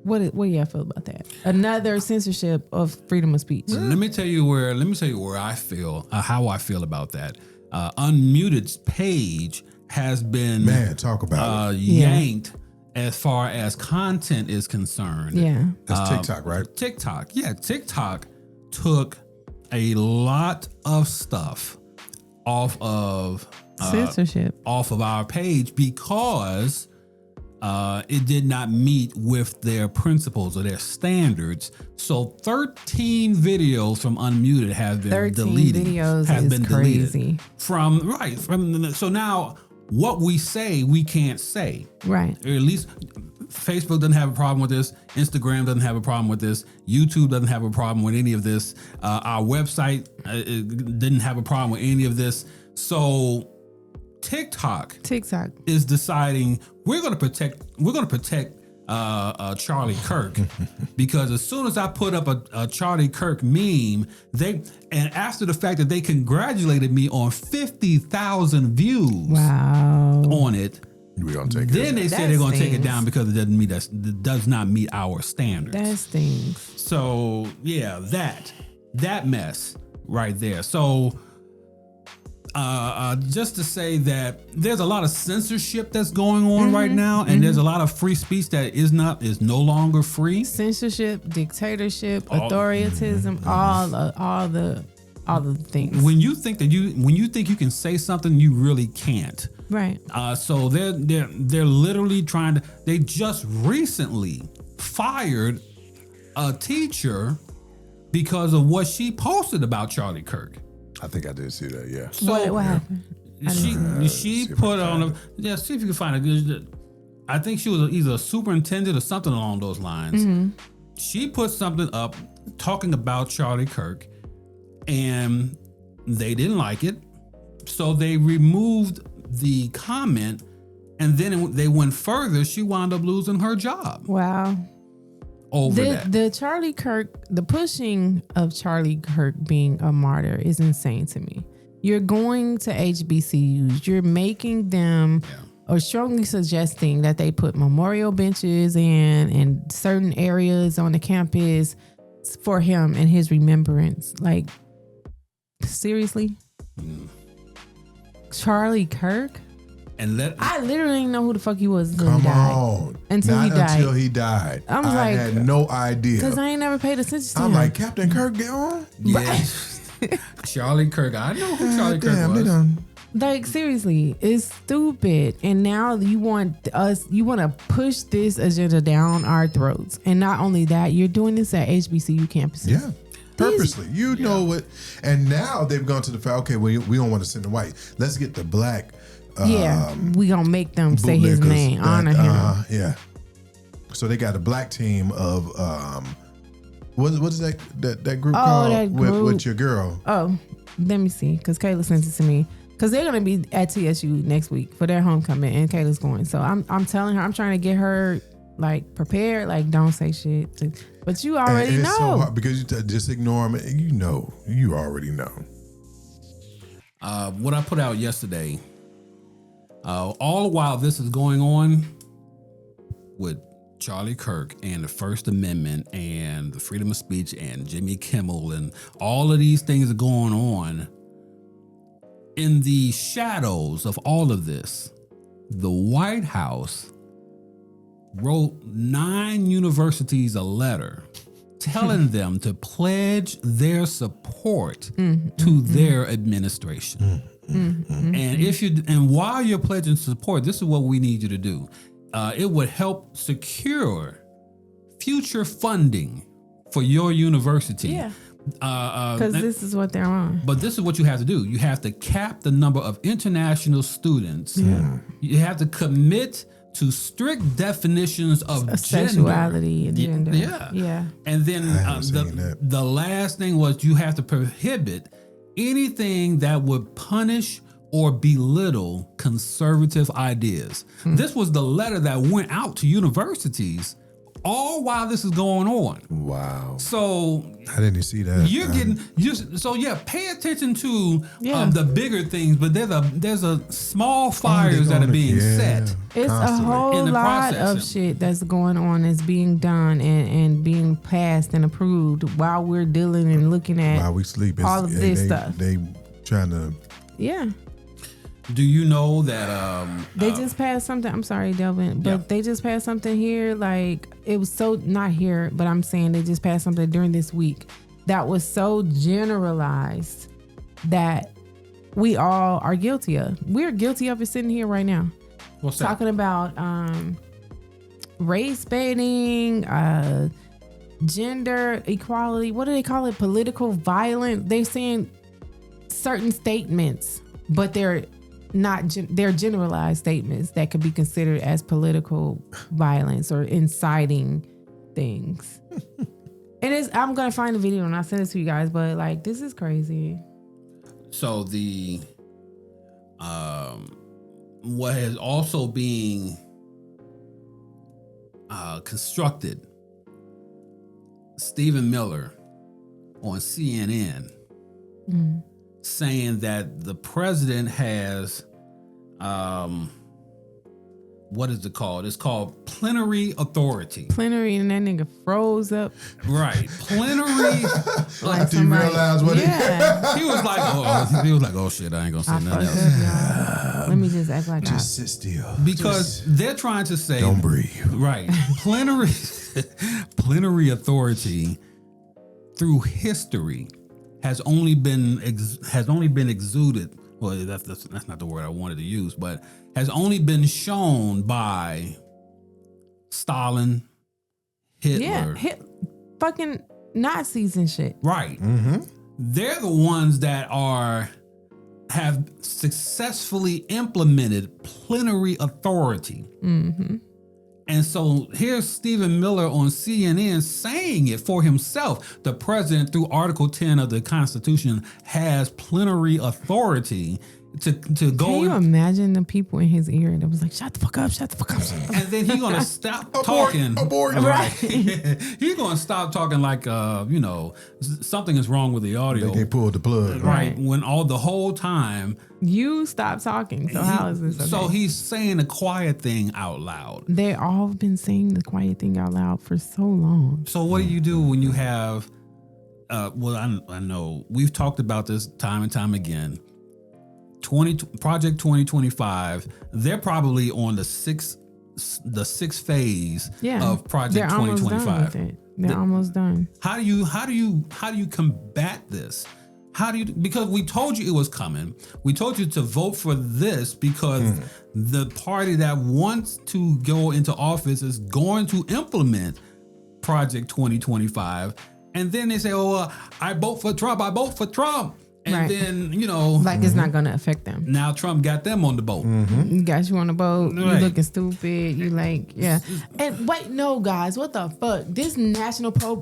D: what do y'all feel about that? Another censorship of freedom of speech.
A: Let me tell you where I feel, how I feel about that. Unmuted's page has been
B: talk about
A: yanked as far as content is concerned.
D: Yeah.
B: That's TikTok, right?
A: TikTok. Yeah, TikTok took a lot of stuff off of
D: censorship
A: off of our page because it did not meet with their principles or their standards. So 13 videos from Unmuted have been
D: 13
A: deleted.
D: videos
A: have
D: is
A: been
D: crazy.
A: Deleted so now what we say we can't say.
D: Right.
A: Or at least Facebook doesn't have a problem with this. Instagram doesn't have a problem with this. YouTube doesn't have a problem with any of this. Our website didn't have a problem with any of this. So TikTok is deciding we're going to protect Charlie Kirk because as soon as I put up a Charlie Kirk meme, and after the fact that they congratulated me on 50,000 views on it,
B: we're gonna take
A: then they say they're going to take it down because it does not meet our standards.
D: That stings.
A: So yeah, that mess right there. So just to say that there's a lot of censorship that's going on right now, and there's a lot of free speech that is no longer free.
D: Censorship, dictatorship, authoritarianism, all the things.
A: When you think you can say something, you really can't.
D: Right.
A: So they're literally trying to. They just recently fired a teacher because of what she posted about Charlie Kirk.
B: I think I did see that. Yeah.
A: So
D: what happened?
A: She put on see if you can find it. I think she was either a superintendent or something along those lines. Mm-hmm. She put something up talking about Charlie Kirk, and they didn't like it, so they removed the comment, and then they went further. She wound up losing her job.
D: Wow.
A: Over that.
D: The Charlie Kirk, the pushing of Charlie Kirk being a martyr is insane to me. You're going to HBCUs, you're making them or strongly suggesting that they put memorial benches in certain areas on the campus for him and his remembrance. Like, seriously? Charlie Kirk? I literally didn't know who the fuck he was until he died. Until he died.
B: I had no idea.
D: Because I ain't never paid attention to him.
B: I'm like, Captain Kirk, get on?
A: Yeah. Charlie Kirk. I know who Charlie Kirk was.
D: Like, seriously, it's stupid. And now you want to push this agenda down our throats. And not only that, you're doing this at HBCU campuses.
B: Yeah. Purposely. Know what? And now they've gone to the fact, okay, we don't want to send the white. Let's get the black.
D: We gonna make them say his name, honor him.
B: Yeah. So they got a black team of what is that group called?
D: That group.
B: With your girl.
D: Oh, let me see, because Kayla sent it to me. Because they're gonna be at TSU next week for their homecoming, and Kayla's going. So I'm telling her, I'm trying to get her like prepared. Like, don't say shit. But you already know. So hard
B: because you just ignore them. You already know.
A: What I put out yesterday. All while this is going on with Charlie Kirk and the First Amendment and the freedom of speech and Jimmy Kimmel and all of these things are going on, in the shadows of all of this, the White House wrote 9 universities a letter telling them to pledge their support to their administration. And while you're pledging support, this is what we need you to do. It would help secure future funding for your university.
D: Yeah. Because this is what they're on.
A: But this is what you have to do. You have to cap the number of international students. Yeah. You have to commit to strict definitions of gender.
D: Sexuality and gender.
A: Yeah. And then the last thing was you have to prohibit anything that would punish or belittle conservative ideas. This was the letter that went out to universities all while this is going on.
B: Wow.
A: So
B: I didn't see that.
A: you're getting pay attention to
D: Yeah.
A: the bigger things, but there's a small fires that are being set.
D: It's
B: constantly.
D: a whole
A: In the
D: lot of
A: processing.
D: shit that's going on, that's being done and being passed and approved while we're dealing and looking at
B: While we sleep, it's,
D: all of this stuff.
B: They trying to.
D: Yeah.
A: Do you know that
D: They just passed something. I'm sorry, Delvin, but
A: Yeah.
D: they just passed something here. Like, it was so not here, but I'm saying they just passed something during this week that was so generalized that we all are guilty of. We're guilty of it sitting here right now.
A: what's that?
D: Talking about race baiting, gender equality. What do they call it? Political violence. They're saying certain statements, but they're not. They're generalized statements that could be considered as political violence or inciting things. And I'm gonna find the video and I'll send it to you guys. But like, this is crazy.
A: So the what has also being constructed, Stephen Miller on CNN saying that the president has what is it called? It's called plenary authority.
D: Plenary, and that nigga froze up.
A: Right. Plenary.
D: Like
B: Do you realize what
D: yeah.
A: He was like, oh shit, I ain't gonna say
D: I
A: nothing
D: fucked
A: else.
D: up, y'all. Let me just act like
B: Just sit still.
A: Because they're trying to say,
B: Don't breathe.
A: right, plenary authority through history has only been exuded. Well, that's not the word I wanted to use, but has only been shown by Stalin, Hitler.
D: Yeah, fucking Nazis and shit.
A: Right. They're the ones that have successfully implemented plenary authority. And so here's Stephen Miller on CNN saying it for himself. The president, through Article 10 of the Constitution, has plenary authority to go.
D: Can you imagine the people in his ear that was like, shut the fuck up, shut the fuck up, shut the fuck
A: And then he's gonna stop talking.
B: Abort.
A: Right. He's gonna stop talking like something is wrong with the audio.
B: They pulled the plug.
A: Right. When the whole time.
D: You stop talking. So how is this okay?
A: So he's saying the quiet thing out loud.
D: They all been saying the quiet thing out loud for so long.
A: So what do you do when you have, I know we've talked about this time and time again. Project 2025, they're probably on the sixth phase of Project 2025.
D: They're almost done.
A: How do you combat this? Because we told you it was coming. We told you to vote for this because the party that wants to go into office is going to implement Project 2025. And then they say, I vote for Trump. And
D: Right.
A: then,
D: Like it's not going to affect them.
A: now Trump got them on the boat.
D: Got you on the boat. You
A: Right.
D: looking stupid. You like, yeah. And wait, no, guys, what the fuck? This Nobel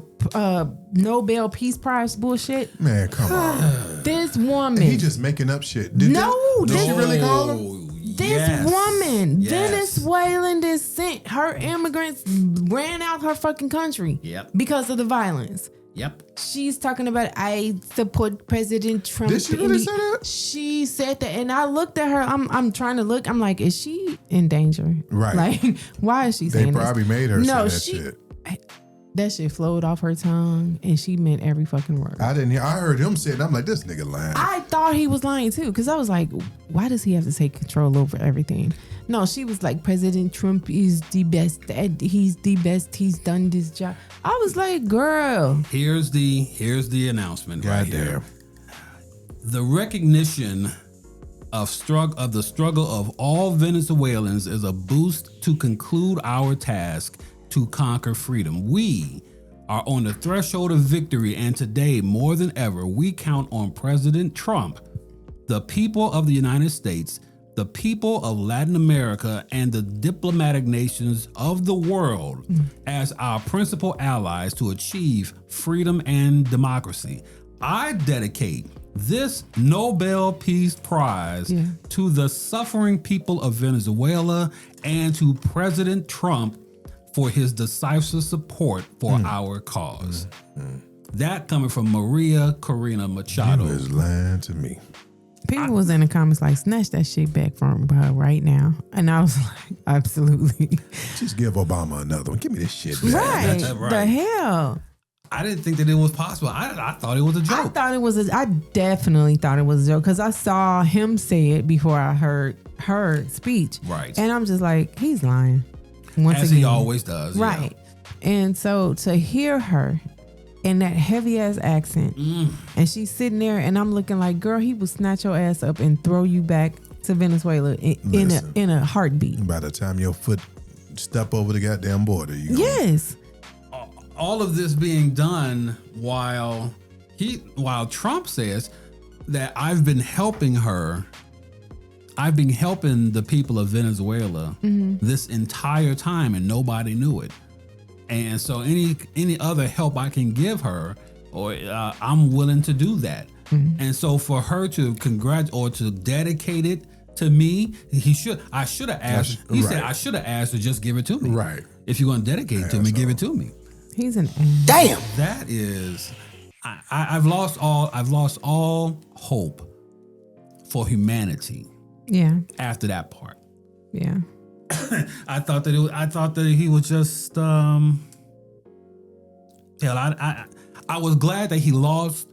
D: Peace Prize bullshit.
B: Man, come on.
D: This woman.
B: He just making up shit.
D: No,
B: Did
D: this-
B: she really call him?
D: This woman,
A: Yes.
D: Venezuelan descent, her immigrants ran out her fucking country.
A: Yep.
D: Because of the violence.
A: Yep.
D: She's talking about, I support President Trump.
B: Did she really say that?
D: She said that, and I looked at her. I'm trying to look. I'm like, is she in danger?
B: Right.
D: Like, why is she
B: They
D: saying
B: probably
D: this?
B: made her
D: No,
B: say that shit.
D: That shit flowed off her tongue, and she meant every fucking word.
B: I didn't hear. I heard him say it. I'm like, this nigga lying.
D: I thought he was lying too, because I was like, why does he have to take control over everything? No, she was like, President Trump is the best. He's the best. He's done this job. I was like, girl.
A: Here's the announcement right here.
B: Goddamn.
A: The recognition of the struggle of all Venezuelans is a boost to conclude our task to conquer freedom. We are on the threshold of victory, and today, more than ever, we count on President Trump, the people of the United States, the people of Latin America, and the diplomatic nations of the world as our principal allies to achieve freedom and democracy. I dedicate this Nobel Peace Prize to the suffering people of Venezuela and to President Trump for his decisive support for our cause. That coming from Maria Corina Machado.
B: You is lying to me.
D: People was in the comments like, snatch that shit back from her right now. And I was like, absolutely.
B: Just give Obama another one. Give me this shit back.
D: Right.
A: That's right.
D: The hell?
A: I didn't think that it was possible. I thought it was a joke.
D: I definitely thought it was a joke because I saw him say it before I heard her speech.
A: Right.
D: And I'm just like, he's lying. Once
A: As
D: again.
A: he always does.
D: Right. And so to hear her in that heavy ass accent, and she's sitting there, and I'm looking like, girl, he will snatch your ass up and throw you back to Venezuela in a heartbeat.
B: By the time your foot step over the goddamn border, you
D: Yes.
A: All of this being done while Trump says that I've been helping her. I've been helping the people of Venezuela this entire time, and nobody knew it. And so any other help I can give her, or I'm willing to do that. And so for her to to dedicate it to me, I should have asked. He said I should have asked to just give it to me.
B: Right.
A: If you're going to dedicate it to me, give it to me.
D: He's an
E: Damn.
A: That is, I've lost all hope for humanity.
D: Yeah.
A: After that part.
D: Yeah.
A: I thought that he was just hell. I was glad that he lost,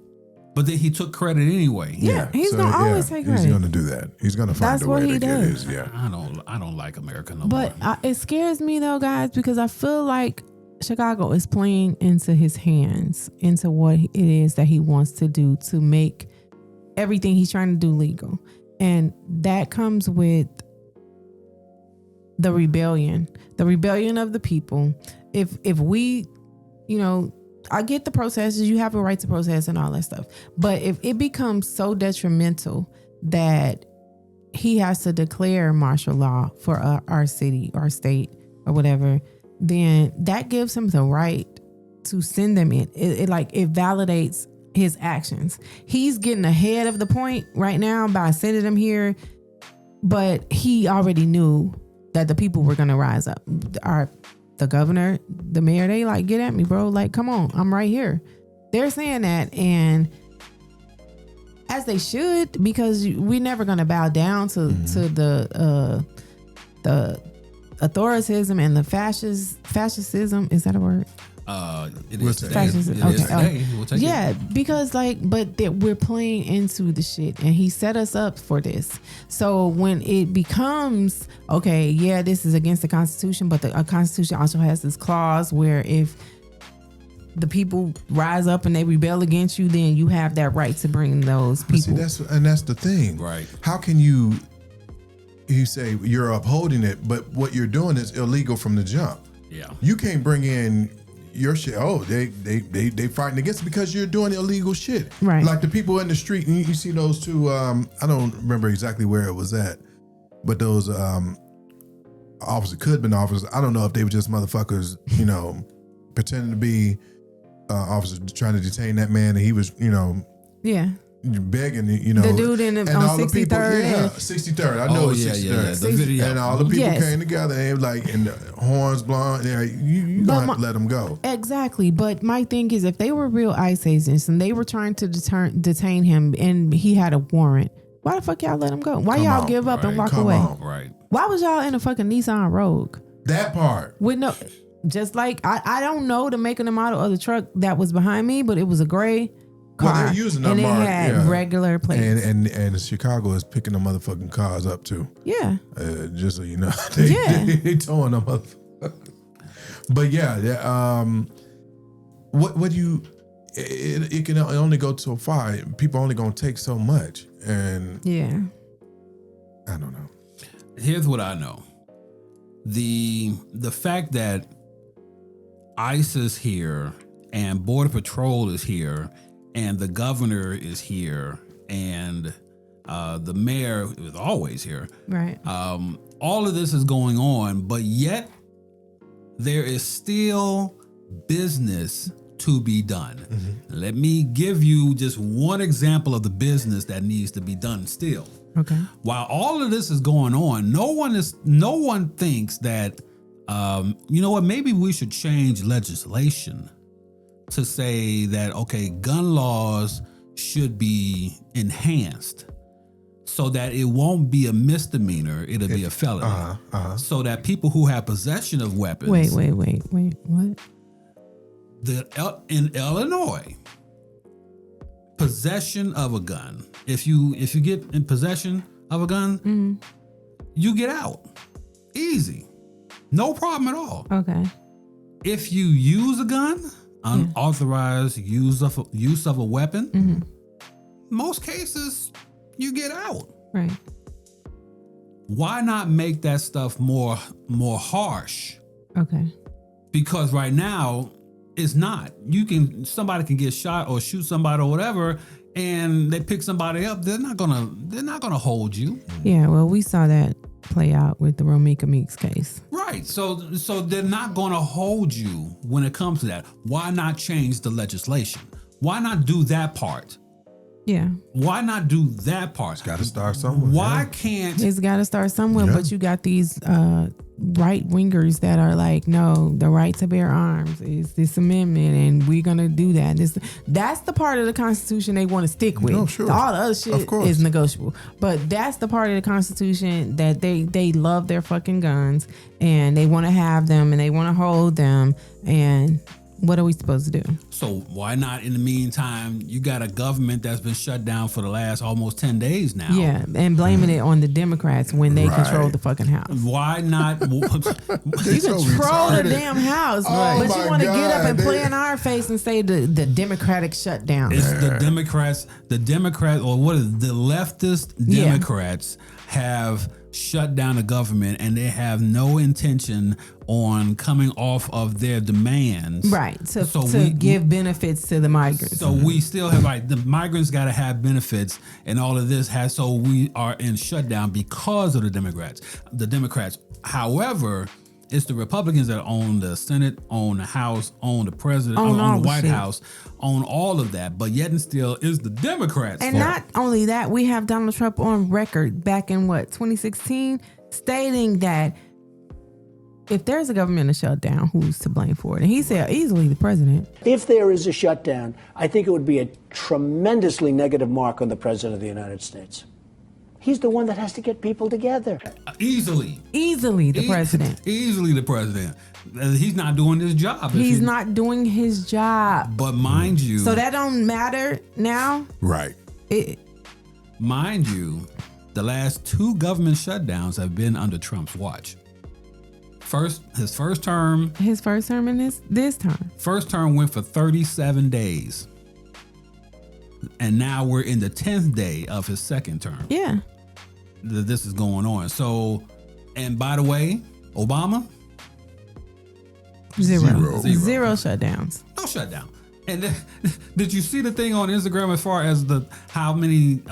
A: but then he took credit anyway.
D: Yeah. He's gonna always take credit.
B: He's gonna do that. He's gonna find
D: That's
B: a
D: what
B: way
D: he
B: to get
D: does.
B: his. Yeah.
A: I don't like America no
D: But
A: more.
D: it scares me though, guys, because I feel like Chicago is playing into his hands, into what it is that he wants to do to make everything he's trying to do legal. And that comes with the rebellion of the people. If we, I get the protesters, you have a right to protest and all that stuff. But if it becomes so detrimental that he has to declare martial law for our city or state or whatever, then that gives him the right to send them in. It validates his actions. He's getting ahead of the point right now by sending them here, but he already knew that the people were going to rise up. The governor, the mayor, they like, get at me, bro. Like, come on, I'm right here. They're saying that, and as they should, because we're never going to bow down to the authoritism and the fascism. Is that a word?
A: It
B: We'll
A: is
B: take
A: today.
B: it.
A: It
D: Okay.
A: is today. We'll take
D: Yeah,
A: it.
D: because we're playing into the shit, and he set us up for this. So when it becomes okay, yeah, this is against the Constitution, but the Constitution also has this clause where if the people rise up and they rebel against you, then you have that right to bring those
B: But
D: people.
B: see, that's the thing.
A: Right.
B: How can you say you're upholding it, but what you're doing is illegal from the jump?
A: Yeah.
B: You can't bring in your shit. Oh, they fighting against it because you're doing illegal shit.
D: Right.
B: Like the people in the street, and you see those two. I don't remember exactly where it was at, but those officers could have been officers. I don't know if they were just motherfuckers, pretending to be officers trying to detain that man, and he was,
D: yeah.
B: begging,
D: The dude
B: and
D: on
B: all the people,
D: 63rd.
B: yeah, 63rd. I know
A: Oh
B: it's
A: yeah,
B: 63rd.
A: The video.
B: And all the people
D: Yes.
B: came together and and the horns blowing. Yeah, you
D: But
B: gonna have to let them go.
D: Exactly. But my thing is, if they were real ICE agents and they were trying to detain him and he had a warrant, why the fuck y'all let him go? Why
B: Come
D: y'all
B: on,
D: give up and
A: right.
D: walk
B: Come
D: away?
B: on.
A: Right.
D: Why was y'all in a fucking Nissan Rogue?
B: That part.
D: With no, just like, I don't know the make and the model of the truck that was behind me, but it was a gray car.
B: Well, they're using that
D: and
B: mark,
D: it had
B: yeah.
D: regular plates.
B: And Chicago is picking the motherfucking cars up too.
D: Yeah.
B: Just so you know,
D: Yeah.
B: they towing them up. But yeah, what do you? It can only go so far. People only gonna take so much, and
D: Yeah.
B: I don't know.
A: Here's what I know. The fact that ICE is here and Border Patrol is here and the governor is here and the mayor is always here.
D: Right.
A: All of this is going on, but yet there is still business to be done. Let me give you just one example of the business that needs to be done still.
D: Okay.
A: While all of this is going on, no one thinks that You know what? Maybe we should change legislation to say that, okay, gun laws should be enhanced so that it won't be a misdemeanor, it'll be a felony. So that people who have possession of weapons.
D: Wait. What?
A: In Illinois, possession of a gun. If you get in possession of a gun, you get out. Easy. No problem at all.
D: Okay.
A: If you use a gun, unauthorized use of a weapon, most cases you get out.
D: Right.
A: Why not make that stuff more harsh?
D: Okay.
A: Because right now it's not. Somebody can get shot or shoot somebody or whatever, and they pick somebody up. They're not gonna hold you.
D: Yeah. Well, we saw that play out with the Romika Meeks case.
A: Right. So they're not gonna hold you when it comes to that. Why not change the legislation? Why not do that part?
D: Yeah.
A: Why not do that part?
B: Got to start somewhere.
A: Why can't?
D: It's got to start somewhere, but you got these right wingers that are like, no, the right to bear arms is this amendment, and we're gonna do that. That's the part of the Constitution they want to stick with.
B: No, sure.
D: All the other shit is negotiable, but that's the part of the Constitution that they love their fucking guns and they want to have them and they want to hold them. And what are we supposed to do?
A: So why not, in the meantime, you got a government that's been shut down for the last almost 10 days now.
D: Yeah, and blaming it on the Democrats when they control the fucking house.
A: Why not?
D: You control the damn house, but you want to get up and play in our face and say the Democratic shutdown.
A: It's the Democrats, or what is it, the leftist Democrats have shut down the government, and they have no intention on coming off of their demands.
D: Right. To give benefits to the migrants.
A: So we still have, the migrants got to have benefits, and all of this has, so we are in shutdown because of the Democrats. However, it's the Republicans that own the Senate, own the House, own the president, own the White House, own all of that. But yet and still is the Democrats.
D: And not only that, we have Donald Trump on record back in 2016, stating that if there's a government shutdown, who's to blame for it? And he said easily the president.
E: If there is a shutdown, I think it would be a tremendously negative mark on the president of the United States. He's the one that has to get people together.
A: Easily
D: the president.
A: Easily the president. He's not doing his job.
D: He's not doing his job.
A: But mind you.
D: So that don't matter now?
B: Right.
A: Mind you, the last 2 government shutdowns have been under Trump's watch. His first term.
D: His first term and this time.
A: First term went for 37 days. And now we're in the 10th day of his second term.
D: Yeah.
A: This is going on. So, and by the way, Obama?
D: Zero shutdowns.
A: No shutdown. And did you see the thing on Instagram as far as how many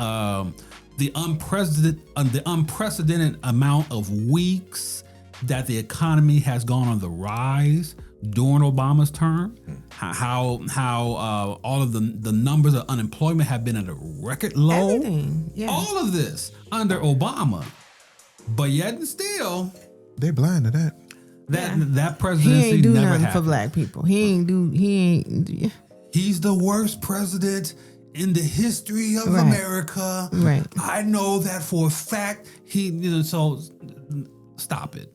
A: the unprecedented amount of weeks that the economy has gone on the rise during Obama's term? How all of the numbers of unemployment have been at a record low.
D: Everything, yeah.
A: All of this under Obama, but yet and still
B: they blind to that.
A: That presidency
D: he ain't do
A: never
D: nothing
A: happened.
D: for black people. He ain't.
A: He's the worst president in the history of America.
D: Right.
A: I know that for a fact. So stop it.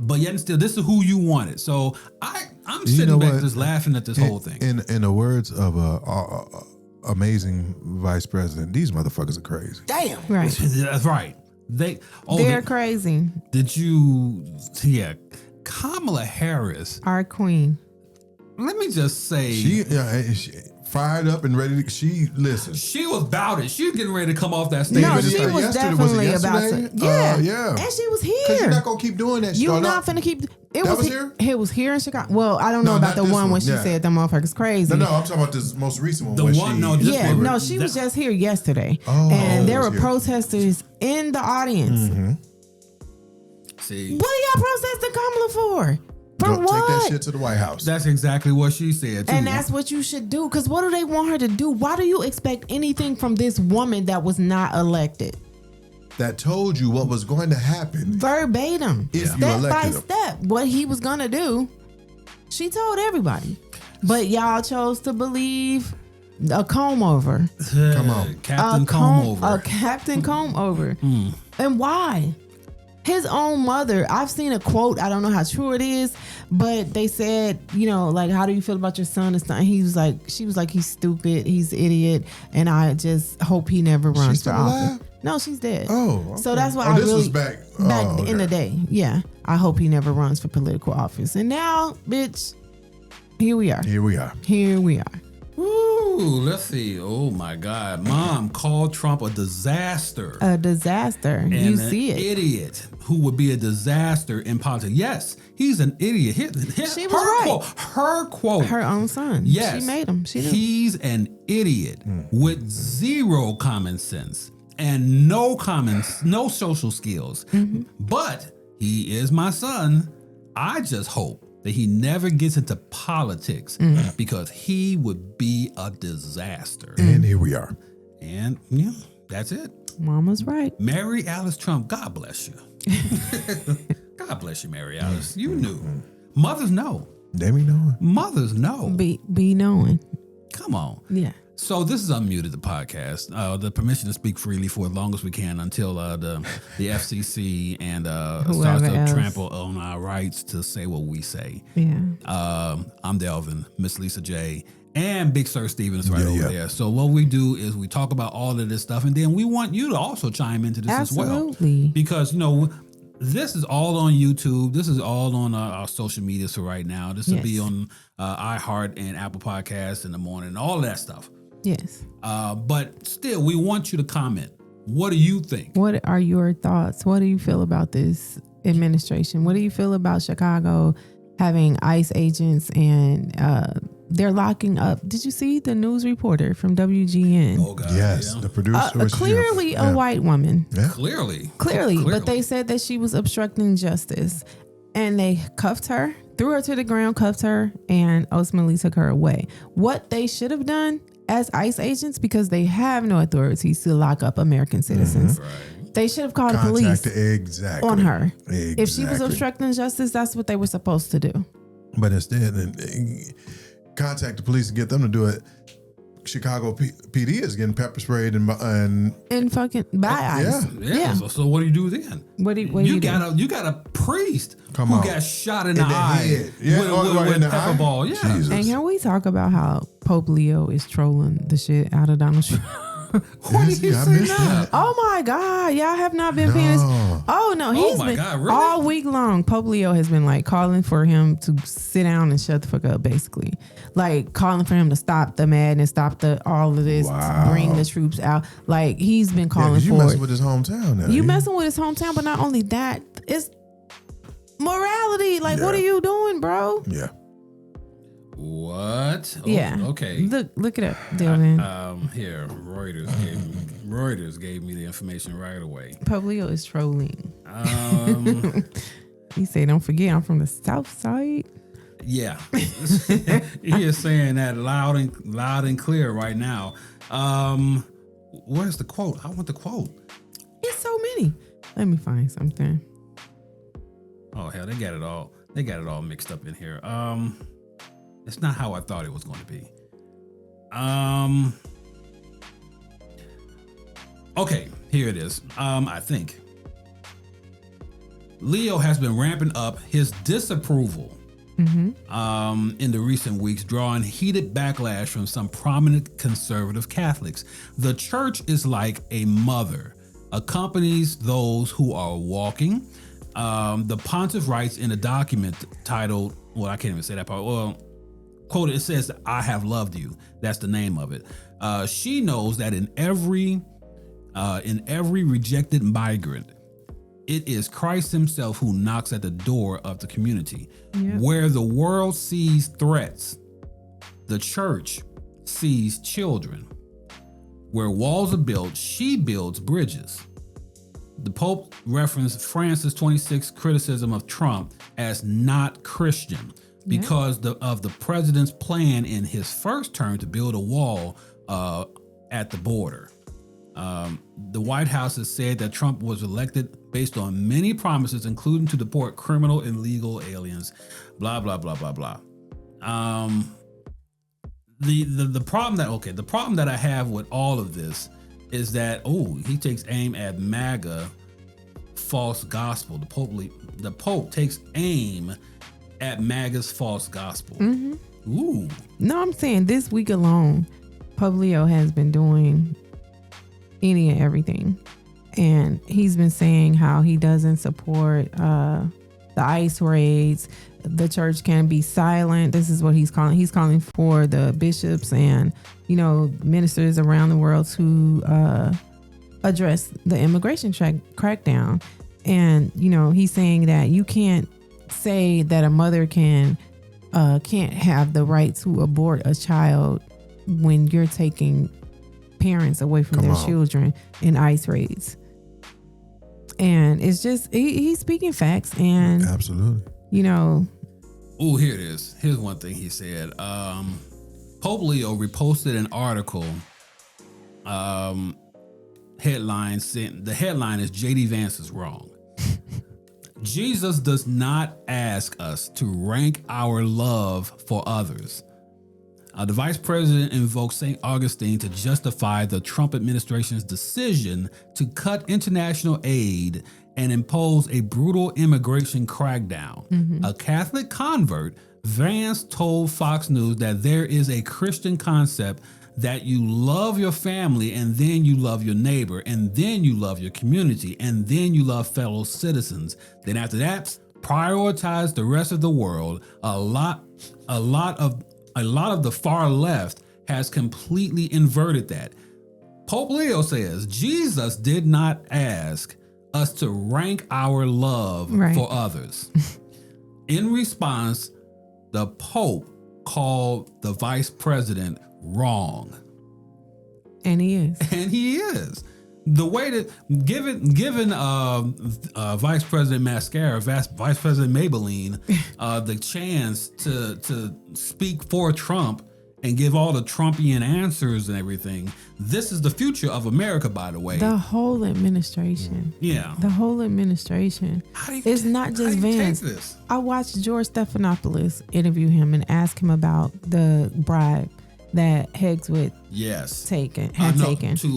A: But yet and still, this is who you wanted. So I'm sitting back just laughing at this whole thing.
B: In the words of a amazing vice president, these motherfuckers are crazy.
E: Damn.
D: Right.
A: That's right.
D: They're crazy.
A: Did you? Yeah, Kamala Harris,
D: our queen.
A: Let me just say,
B: she fired up and ready to. She
A: was about it. She was getting ready to come off that stage.
D: No, she was definitely about to. Yeah,
B: and
D: she was here.
B: Because you're not gonna keep doing that.
D: You're not finna keep. It was here. It was here in Chicago. Well, I don't know about the one when she said that motherfucker's crazy.
B: No, I'm talking about this most recent one.
D: She was just here yesterday, and there were protesters in the audience.
B: Mm-hmm.
A: See,
D: what are y'all protesting Kamala for? For
B: Go
D: what?
B: Take that shit to the White House.
A: That's exactly what she said, too.
D: And that's what you should do. Because what do they want her to do? Why do you expect anything from this woman that was not elected?
B: that told you what was going to happen
D: verbatim,
B: if you
D: step by
B: elected him.
D: step, what he was gonna do. She told everybody, but y'all chose to believe a comb over.
B: Come on.
A: Captain Comb Over.
D: A Captain Comb Over. And why? His own mother, I've seen a quote, I don't know how true it is, but they said, you know, like, how do you feel about your son? She was like, he's stupid, he's an idiot, and I just hope he never runs
B: She's
D: for
B: still
D: office.
B: alive?
D: No, she's dead.
B: Oh, okay.
D: So that's why I
B: this
D: really
B: was back
D: in the day. Yeah, I hope he never runs for political office. And now, bitch, here we are.
B: Here we are.
D: Here we are.
A: Ooh, let's see. Oh my God. Mom called Trump a disaster.
D: A disaster.
A: And
D: You
A: an
D: see it.
A: idiot who would be a disaster in politics. Yes, he's an idiot.
D: She was right.
A: Her quote.
D: Her own son.
A: Yes.
D: She made him. She knew.
A: He's an idiot with zero common sense and no social skills. But he is my son. I just hope that he never gets into politics because he would be a disaster.
B: And here we are.
A: And yeah, that's it.
D: Mama's right.
A: Mary Alice Trump, God bless you. God bless you, Mary Alice. You knew. Mothers know.
B: They be knowing.
A: Mothers know.
D: Be knowing.
A: Come on.
D: Yeah.
A: So this is Unmuted, the podcast. The permission to speak freely for as long as we can until the FCC and starts to
D: else.
A: trample on our rights to say what we say.
D: Yeah.
A: I'm Delvin, Miss Lisa J, and Big Sir Steven is right over
B: Yeah.
A: there. So what we do is we talk about all of this stuff, and then we want you to also chime into this as well.
D: Absolutely.
A: Because, this is all on YouTube. This is all on our social media for right now. This will be
D: Yes.
A: on iHeart and Apple Podcasts in the morning, all of that stuff.
D: Yes.
A: But still, we want you to comment. What do you think?
D: What are your thoughts? What do you feel about this administration? What do you feel about Chicago having ICE agents and they're locking up? Did you see the news reporter from WGN?
A: Oh, God.
B: Yes,
A: yeah.
B: the producer. was
D: Clearly a white woman.
B: Yeah.
A: Clearly.
D: Clearly. But they said that she was obstructing justice. And they cuffed her, threw her to the ground, cuffed her, and ultimately took her away. What they should have done as ICE agents, because they have no authority to lock up American citizens, they should have called the police
B: Exactly.
D: on her.
B: Exactly.
D: If she was obstructing justice, that's what they were supposed to do.
B: But instead, contact the police and get them to do it. Chicago PD is getting pepper sprayed and
D: Fucking by ICE.
A: Yeah. So what do you do then?
D: What do you do?
A: You got a priest
B: Come
A: who
B: on.
A: got shot in the
B: the
A: eye
B: head. Yeah,
A: with
B: in the
A: pepper
B: eye?
A: ball. Yeah.
B: Jesus.
D: And can we talk about how Pope Leo is trolling the shit out of Donald Trump?
A: Why did you
B: I
A: say
B: missed
A: that?
D: Oh my God, y'all have not been paying attention. Oh no, he's
A: my
D: been
A: God, really?
D: all week long. Pope Leo has been like calling for him to sit down and shut the fuck up, basically, like calling for him to stop the madness, stop all of this, bring the troops out. Like he's been calling
B: you
D: for
B: messing
D: it.
B: with his hometown now.
D: You messing with his hometown, but not only that, it's morality. Like, what are you doing, bro?
B: Yeah.
A: What? Oh,
D: Yeah.
A: Okay.
D: Look it up, Dylan.
A: Here, Reuters gave me the information right away.
D: Pope Leo is trolling. He said, "Don't forget, I'm from the South Side."
A: Yeah, he is saying that loud and clear right now. Where's the quote? I want the quote.
D: It's so many. Let me find something.
A: Oh hell, they got it all. They got it all mixed up in here. It's not how I thought it was going to be. Okay, here it is. I think Leo has been ramping up his disapproval in the recent weeks, drawing heated backlash from some prominent conservative Catholics. The church is like a mother, accompanies those who are walking. The pontiff writes in a document titled, well, I can't even say that part. Well, quote, it says, "I have loved you." That's the name of it. She knows that in every rejected migrant, it is Christ himself who knocks at the door of the community.
D: Yep.
A: Where the world sees threats, the church sees children. Where walls are built, she builds bridges. The Pope referenced Francis 26 criticism of Trump as not Christian because of the president's plan in his first term to build a wall at the border. The White House has said that Trump was elected based on many promises, including to deport criminal and legal aliens. Blah blah blah blah blah. The problem that I have with all of this is that he takes aim at MAGA false gospel. The Pope takes aim at MAGA's false gospel. Mm-hmm. Ooh.
D: No, I'm saying this week alone, Pope Leo has been doing any and everything. And he's been saying how he doesn't support the ICE raids. The church can be silent. This is what he's calling. He's calling for the bishops and, ministers around the world to address the immigration crackdown. And, he's saying that you can't say that a mother can't have the right to abort a child when you're taking parents away from their children in ICE raids. And it's just he's speaking facts. And
B: absolutely,
A: Oh, here it is. Here's one thing he said. Pope Leo reposted an article. The headline is JD Vance is wrong. Jesus does not ask us to rank our love for others. The vice president invoked St. Augustine to justify the Trump administration's decision to cut international aid and impose a brutal immigration crackdown. Mm-hmm. A Catholic convert, Vance told Fox News that there is a Christian concept that you love your family and then you love your neighbor and then you love your community and then you love fellow citizens. Then after that, prioritize the rest of the world. A lot of the far left has completely inverted that. Pope Leo says Jesus did not ask us to rank our love for others. In response, the Pope called the vice president wrong.
D: And he is.
A: And he is. The way that given Vice President Mascara, Vice President Maybelline, the chance to speak for Trump and give all the Trumpian answers and everything, this is the future of America, by the way.
D: The whole administration.
A: Yeah.
D: The whole administration. It's not just Vance. I watched George Stephanopoulos interview him and ask him about the bribe that Hegswit had taken
A: to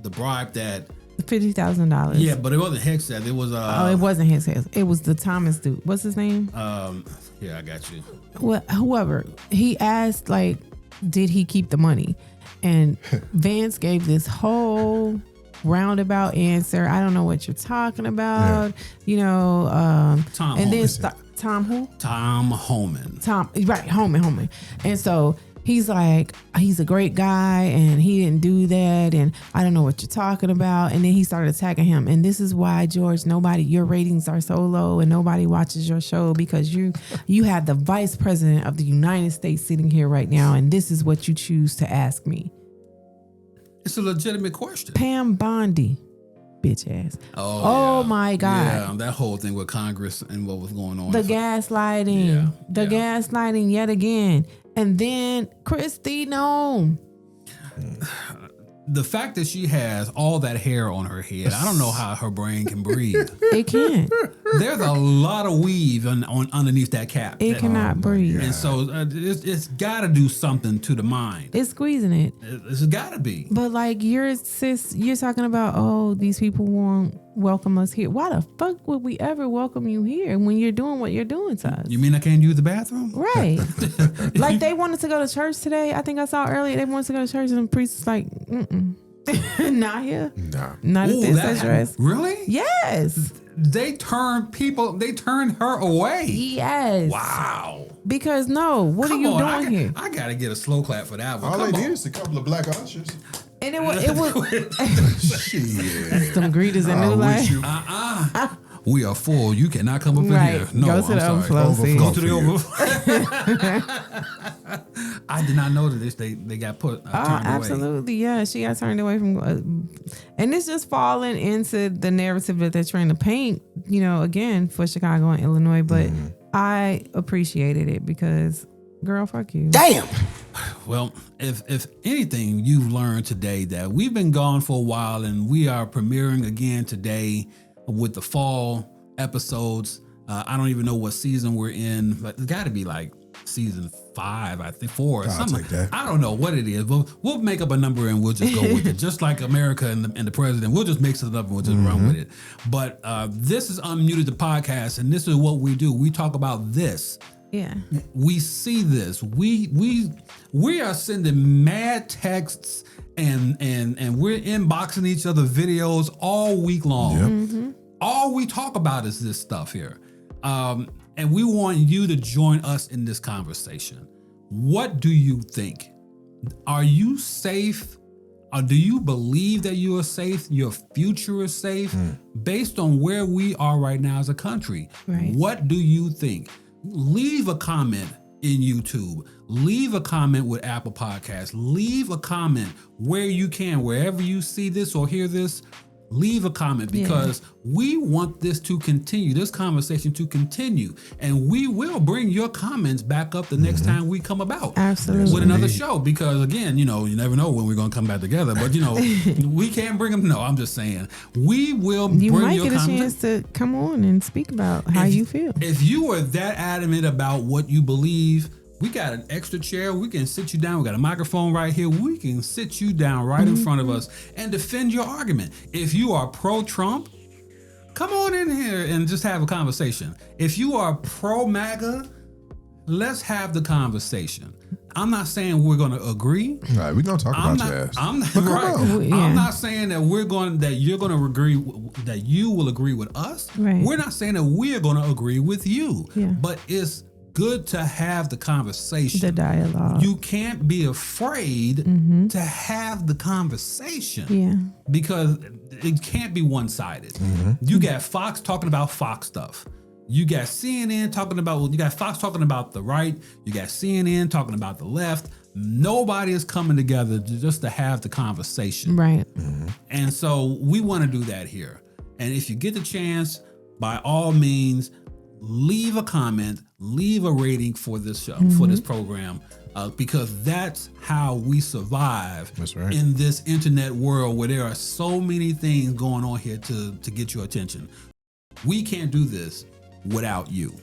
A: the bribe that
D: $50,000.
A: Yeah, but it wasn't Hegseth. It was
D: it wasn't Hegseth. It was the Thomas dude. What's his name?
A: Yeah, I got you.
D: Well, whoever. He asked, did he keep the money? And Vance gave this whole roundabout answer. I don't know what you're talking about. Tom and
A: Homan.
D: then Tom who?
A: Tom Homan.
D: Homan. And so he's like, he's a great guy and he didn't do that and I don't know what you're talking about. And then he started attacking him. And this is why, George, your ratings are so low and nobody watches your show because you have the vice president of the United States sitting here right now and this is what you choose to ask me.
A: It's a legitimate question.
D: Pam Bondi, bitch ass.
A: Oh
D: yeah. My God.
A: Yeah, that whole thing with Congress and what was going on.
D: The gaslighting. Gaslighting yet again. And then Kristi Noem.
A: The fact that she has all that hair on her head, I don't know how her brain can breathe.
D: It can't.
A: There's a lot of weave underneath that cap.
D: It cannot breathe.
A: And so it's got to do something to the mind.
D: It's squeezing it.
A: It's got to be.
D: But you're talking about, these people won't welcome us here. Why the fuck would we ever welcome you here when you're doing what you're doing to us?
A: You mean I can't use the bathroom?
D: Right. They wanted to go to church today. I think I saw earlier they wanted to go to church and the priest was like, not here.
B: Nah.
D: Not at this address.
A: Really?
D: Yes.
A: They turned her away.
D: Yes.
A: Wow.
D: Because what are you doing here?
A: I gotta get a slow clap for that one.
B: All they need is a couple of black ushers.
D: And it was
B: Shit.
D: some greeters in New Life.
A: We are full. You cannot come up in here. No,
D: go to the overflow seat.
A: Go to the overflow. I did not know that they got turned away.
D: Absolutely, yeah. She got turned away from, and it's just falling into the narrative that they're trying to paint. Again for Chicago and Illinois, but I appreciated it because, girl, fuck you.
E: Damn.
A: Well, if anything, you've learned today that we've been gone for a while, and we are premiering again today with the fall episodes. I don't even know what season we're in, but it's got to be like season 5, I think 4 or
B: I'll
A: something.
B: take that.
A: I don't know what it is, but we'll make up a number and we'll just go with it. Just like America and the president, we'll just mix it up and we'll just run with it. But this is Unmuted the podcast, and this is what we do. We talk about this.
D: Yeah.
A: We see this. We are sending mad texts and we're inboxing each other videos all week long. All we talk about is this stuff here. And we want you to join us in this conversation. What do you think? Are you safe? Or do you believe that you are safe? Your future is safe? Based on where we are right now as a country.
D: Right.
A: What do you think? Leave a comment in YouTube. Leave a comment with Apple Podcasts. Leave a comment where you can, wherever you see this or hear this. Leave a comment, because we want this to continue, this conversation to continue. And we will bring your comments back up the next time we come about.
D: Absolutely.
A: With another show. Because again, you never know when we're going to come back together. But, we can't bring them. No, I'm just saying. We will
D: You
A: bring
D: might
A: your
D: get a
A: comments.
D: chance to come on and speak about how you feel.
A: If you are that adamant about what you believe, we got an extra chair. We can sit you down. We got a microphone right here. We can sit you down right in front of us and defend your argument. If you are pro-Trump, come on in here and just have a conversation. If you are pro-MAGA, let's have the conversation. I'm not saying we're going to agree.
B: All right, we're gonna talk about your ass.
A: I'm not
B: But come
A: right.
B: on.
D: Yeah.
A: I'm not saying that you're going to agree, that you will agree with us.
D: Right.
A: We're not saying that we're going to agree with you.
D: Yeah.
A: But it's good to have the conversation.
D: The dialogue.
A: You can't be afraid to have the conversation.
D: Yeah.
A: Because it can't be one-sided. You got Fox talking about Fox stuff. You got CNN talking about, you got Fox talking about the right. You got CNN talking about the left. Nobody is coming together just to have the conversation.
D: Right.
A: And so we want to do that here. And if you get the chance, by all means, leave a comment, leave a rating for this show, for this program, because that's how we survive.
B: That's right.
A: In this internet world where there are so many things going on here to get your attention. We can't do this without you.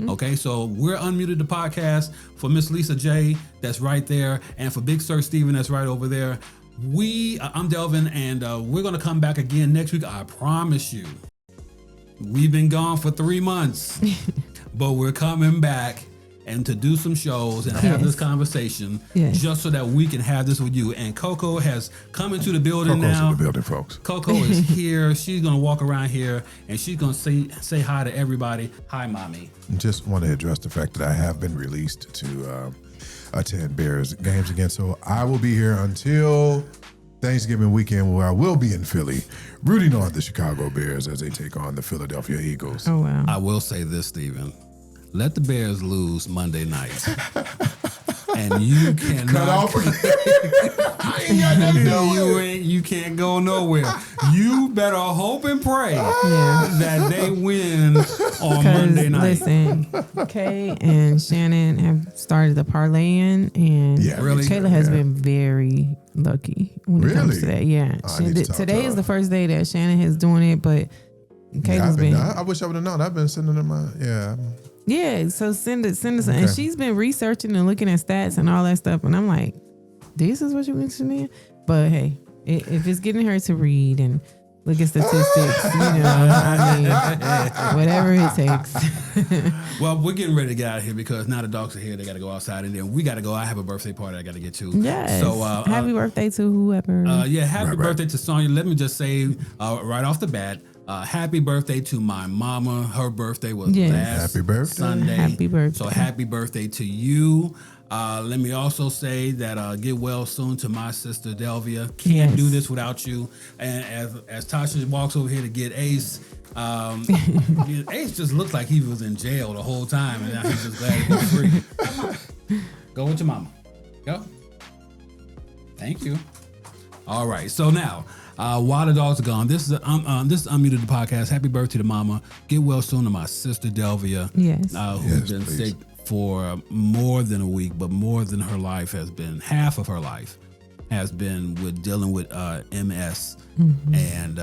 A: Okay, so we're Unmuted the podcast for Miss Lisa J, that's right there, and for Big Sir Steven, that's right over there. I'm Delvin, and we're gonna come back again next week. I promise you. We've been gone for 3 months, but we're coming back and to do some shows and have this conversation just so that we can have this with you. And Coco has come into the building
B: Coco's
A: now.
B: in the building, folks.
A: Coco is here. She's going to walk around here and she's going to say hi to everybody. Hi, mommy.
B: Just want to address the fact that I have been released to attend Bears games again. So I will be here until Thanksgiving weekend, where I will be in Philly, rooting on the Chicago Bears as they take on the Philadelphia Eagles.
D: Oh, wow.
A: I will say this, Steven. Let the Bears lose Monday night. And you cannot.
B: Cut off. I ain't got nothing to do with it.
A: You can't go nowhere. You better hope and pray that they win on Monday night.
D: Listen, Kay and Shannon have started the parlaying, and
A: Really?
D: Kayla has been very lucky when it comes to
B: Really?
D: that. Yeah,
B: Oh, I need to talk to
D: today
B: her.
D: is the first day that Shannon is doing it, but Kayla's been.
B: I wish I would have known. I've been sending them my
D: Yeah, so send it. And she's been researching and looking at stats and all that stuff, and I'm like, this is what you interested in? But hey, if it's getting her to read and look at statistics, I mean, whatever it takes.
A: Well, we're getting ready to get out of here because now the dogs are here. They got to go outside, and then we got to go. I have a birthday party I got to get to.
D: Yes.
A: So
D: happy birthday to whoever.
A: Happy birthday to Sonya. Let me just say right off the bat, happy birthday to my mama. Her birthday was last
B: Happy birthday.
A: Sunday.
D: Happy birthday.
A: So happy birthday to you. Let me also say that get well soon to my sister Delvia. Can't do this without you. And as Tasha walks over here to get Ace, Ace just looked like he was in jail the whole time, and now he's just glad to be free. Come on, go with your mama. Go. Thank you. All right. So now, while the dogs are gone, this is Unmuted the podcast. Happy birthday to mama. Get well soon to my sister Delvia.
D: Yes.
A: Who's been
B: please.
A: sick for more than a week, but more than her life has been, half of her life has been with dealing with MS. And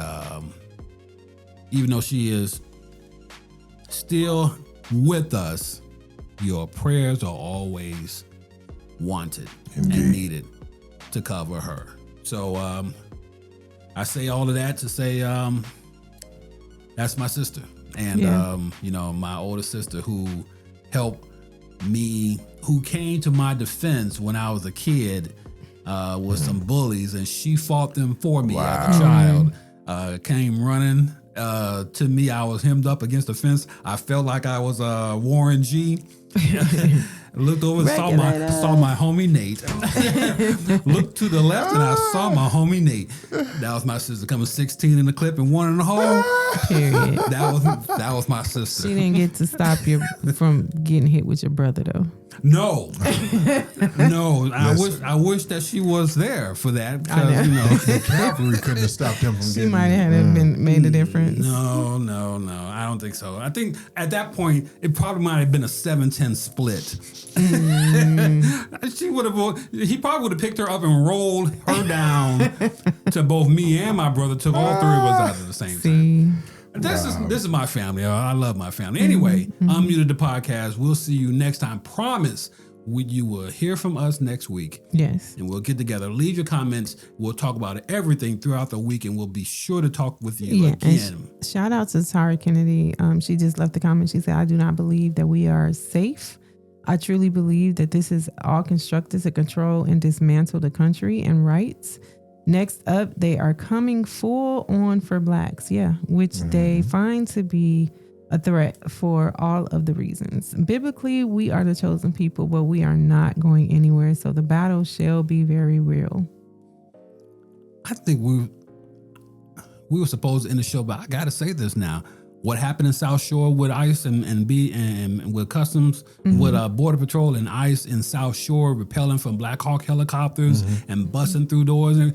A: even though she is still with us, your prayers are always wanted and needed to cover her. So I say all of that to say that's my sister. And, my older sister who helped me, who came to my defense when I was a kid with some bullies, and she fought them for me as a child, came running to me. I was hemmed up against the fence. I felt like I was Warren G. Looked over and saw my homie Nate. Looked to the left and I saw my homie Nate. That was my sister coming 16 in the clip and 1 in the hole.
D: Period.
A: That was my sister.
D: She didn't get to stop you from getting hit with your brother though.
A: No. I wish that she was there for that, because
B: the cavalry couldn't have stopped them from
D: She
B: getting.
D: might have been made a difference.
A: No, I don't think so. I think at that point it probably might have been a 7-10 split. He probably would have picked her up and rolled her down to both me and my brother, took all three of us out at the same time. This is my family. I love my family. Anyway, Unmuted the podcast. We'll see you next time. Promise you will hear from us next week.
D: Yes.
A: And we'll get together. Leave your comments. We'll talk about everything throughout the week, and we'll be sure to talk with you again.
D: And shout out to Tara Kennedy. She just left a comment. She said, I do not believe that we are safe. I truly believe that this is all constructed to control and dismantle the country and rights. Next up, they are coming full on for blacks, which they find to be a threat for all of the reasons. Biblically, we are the chosen people, but we are not going anywhere. So the battle shall be very real.
A: I think we were supposed to end the show, but I got to say this now. What happened in South Shore with ICE and with Customs, with Border Patrol and ICE in South Shore, repelling from Black Hawk helicopters and busting through doors. And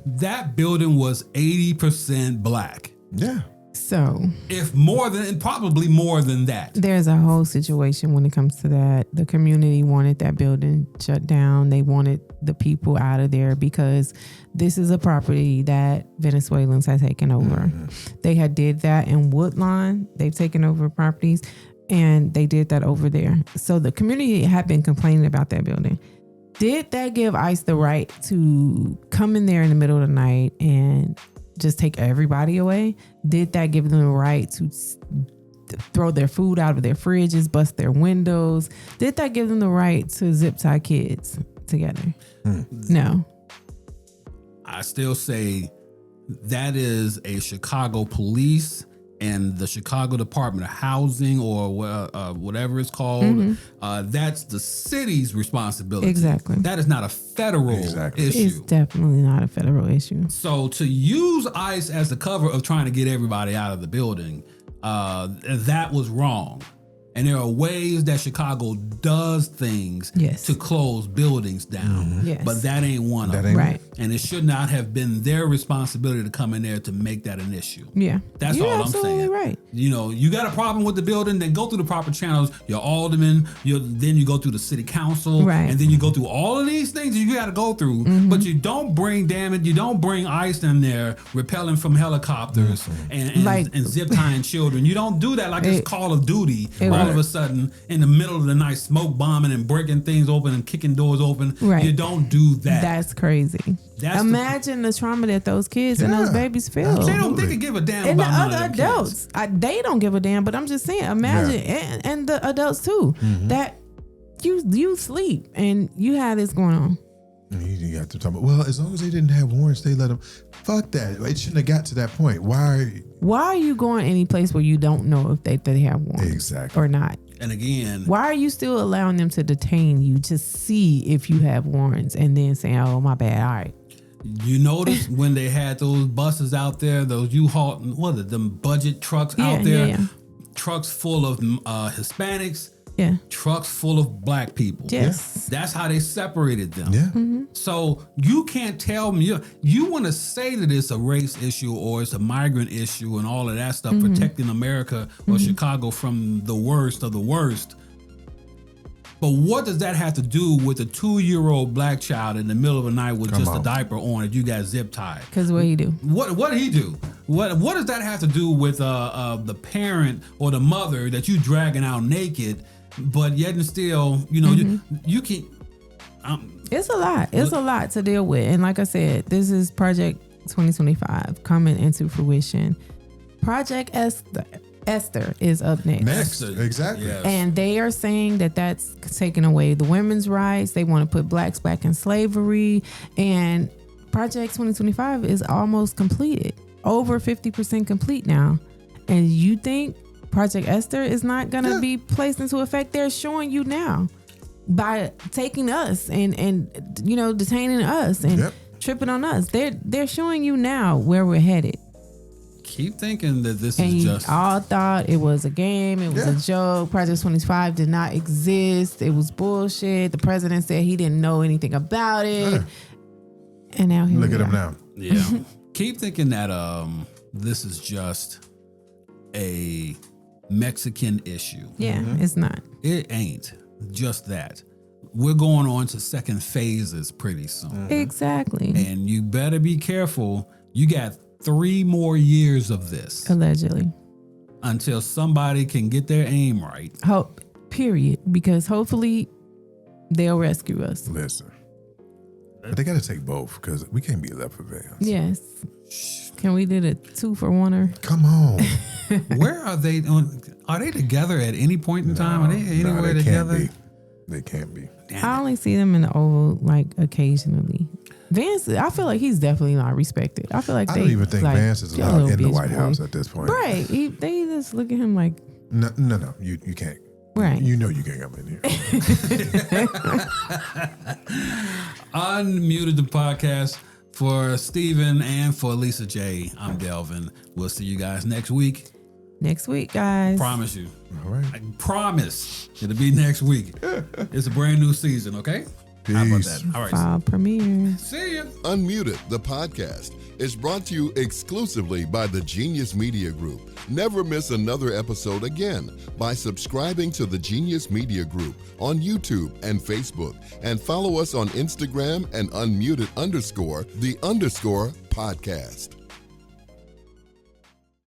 A: that building was 80% black.
B: Yeah.
D: So,
A: probably more than that.
D: There's a whole situation when it comes to that. The community wanted that building shut down. They wanted the people out of there because this is a property that Venezuelans had taken over. They had did that in Woodlawn. They've taken over properties, and they did that over there. So the community had been complaining about that building. Did that give ICE the right to come in there in the middle of the night and just take everybody away? Did that give them the right to throw their food out of their fridges, bust their windows? Did that give them the right to zip tie kids together? No.
A: I still say that is a Chicago police and the Chicago Department of Housing or whatever it's called. That's the city's responsibility.
D: Exactly.
A: That is not a federal issue.
D: It's definitely not a federal issue.
A: So to use ICE as the cover of trying to get everybody out of the building, that was wrong. And there are ways that Chicago does things to close buildings down. But that ain't one of them.
D: Right.
A: And it should not have been their responsibility to come in there to make that an issue.
D: Yeah.
A: That's all I'm saying.
D: You're right.
A: You got a problem with the building, then go through the proper channels. Your alderman, then you go through the city council.
D: Right.
A: And then you go through all of these things you got to go through. But you don't bring ICE in there repelling from helicopters and zip tying children. You don't do that like it's Call of Duty. All of a sudden, in the middle of the night, smoke bombing and breaking things open and kicking doors open.
D: Right.
A: You don't do that.
D: That's crazy. Imagine the trauma that those kids and those babies feel.
A: They can give a damn
D: and
A: about
D: the
A: none
D: other
A: of them
D: adults. They don't give a damn, but I'm just saying, imagine, and the adults too, that you sleep and you have this going on.
B: You got to talk about, well, as long as they didn't have warrants, they let them. Fuck that. It shouldn't have got to that point. Why
D: are you going any place where you don't know if they have warrants or not?
A: And again,
D: why are you still allowing them to detain you to see if you have warrants and then saying, oh, my bad, all right.
A: You notice when they had those buses out there, those U-Haul, them budget trucks out there, trucks full of Hispanics, trucks full of black people.
D: Yes.
A: That's how they separated them.
B: Yeah.
A: So you can't tell me, you want to say that it's a race issue or it's a migrant issue and all of that stuff, protecting America or Chicago from the worst of the worst. But what does that have to do with a 2-year-old black child in the middle of the night with just a diaper on that you got zip tied?
D: Because what he do?
A: What did he do? What does that have to do with the parent or the mother that you dragging out naked, but yet and still, you can.
D: It's a lot. It's a lot to deal with. And like I said, this is Project 2025 coming into fruition. Project Esther is up next.
B: Exactly.
A: Yes.
D: And they are saying that that's taking away the women's rights. They want to put blacks back in slavery. And Project 2025 is almost completed. Over 50% complete now. And you think Project Esther is not going to be placed into effect? They're showing you now. By taking us and detaining us and tripping on us, they're showing you now where we're headed.
A: Keep thinking that this
D: And
A: is
D: you
A: just.
D: all thought it was a game, it was a joke. Project 25 did not exist. It was bullshit. The president said he didn't know anything about it, and now here
B: Look
D: we
B: at him
D: are.
B: now.
A: Yeah. Keep thinking that this is just a Mexican issue.
D: Yeah, it's not.
A: It ain't just that. We're going on to second phases pretty soon.
D: Exactly.
A: And you better be careful. You got 3 more years of this
D: Allegedly.
A: until somebody can get their aim right.
D: Hope. Period. Because hopefully they'll rescue us.
B: Listen. But they got to take both because we can't be left for Vans.
D: Yes. Can we do the 2-for-1-er?
B: Come on.
A: Where are they? Are they together at any point in time? Are they anywhere
B: they
A: together?
B: Can't be. They can't be.
D: I only see them in the Oval like occasionally. Vance, I feel like he's definitely not respected. I feel like
B: I don't even think Vance is
D: "You're a
B: allowed
D: little
B: in the
D: bitch
B: White
D: boy."
B: House at this point.
D: Right. They just look at him like,
B: No. You can't.
D: right.
B: You know you can't come in here.
A: Unmuted the podcast for Steven and for Lisa J. I'm Delvin. We'll see you guys next week.
D: Next week, guys.
A: Promise you.
B: All right.
A: I promise it'll be next week. It's a brand new season, okay? How about
B: Peace.
A: that? All right.
D: Fall premiere.
A: See ya.
C: Unmuted, the podcast, is brought to you exclusively by the Genius Media Group. Never miss another episode again by subscribing to the Genius Media Group on YouTube and Facebook, and follow us on Instagram and _the_podcast.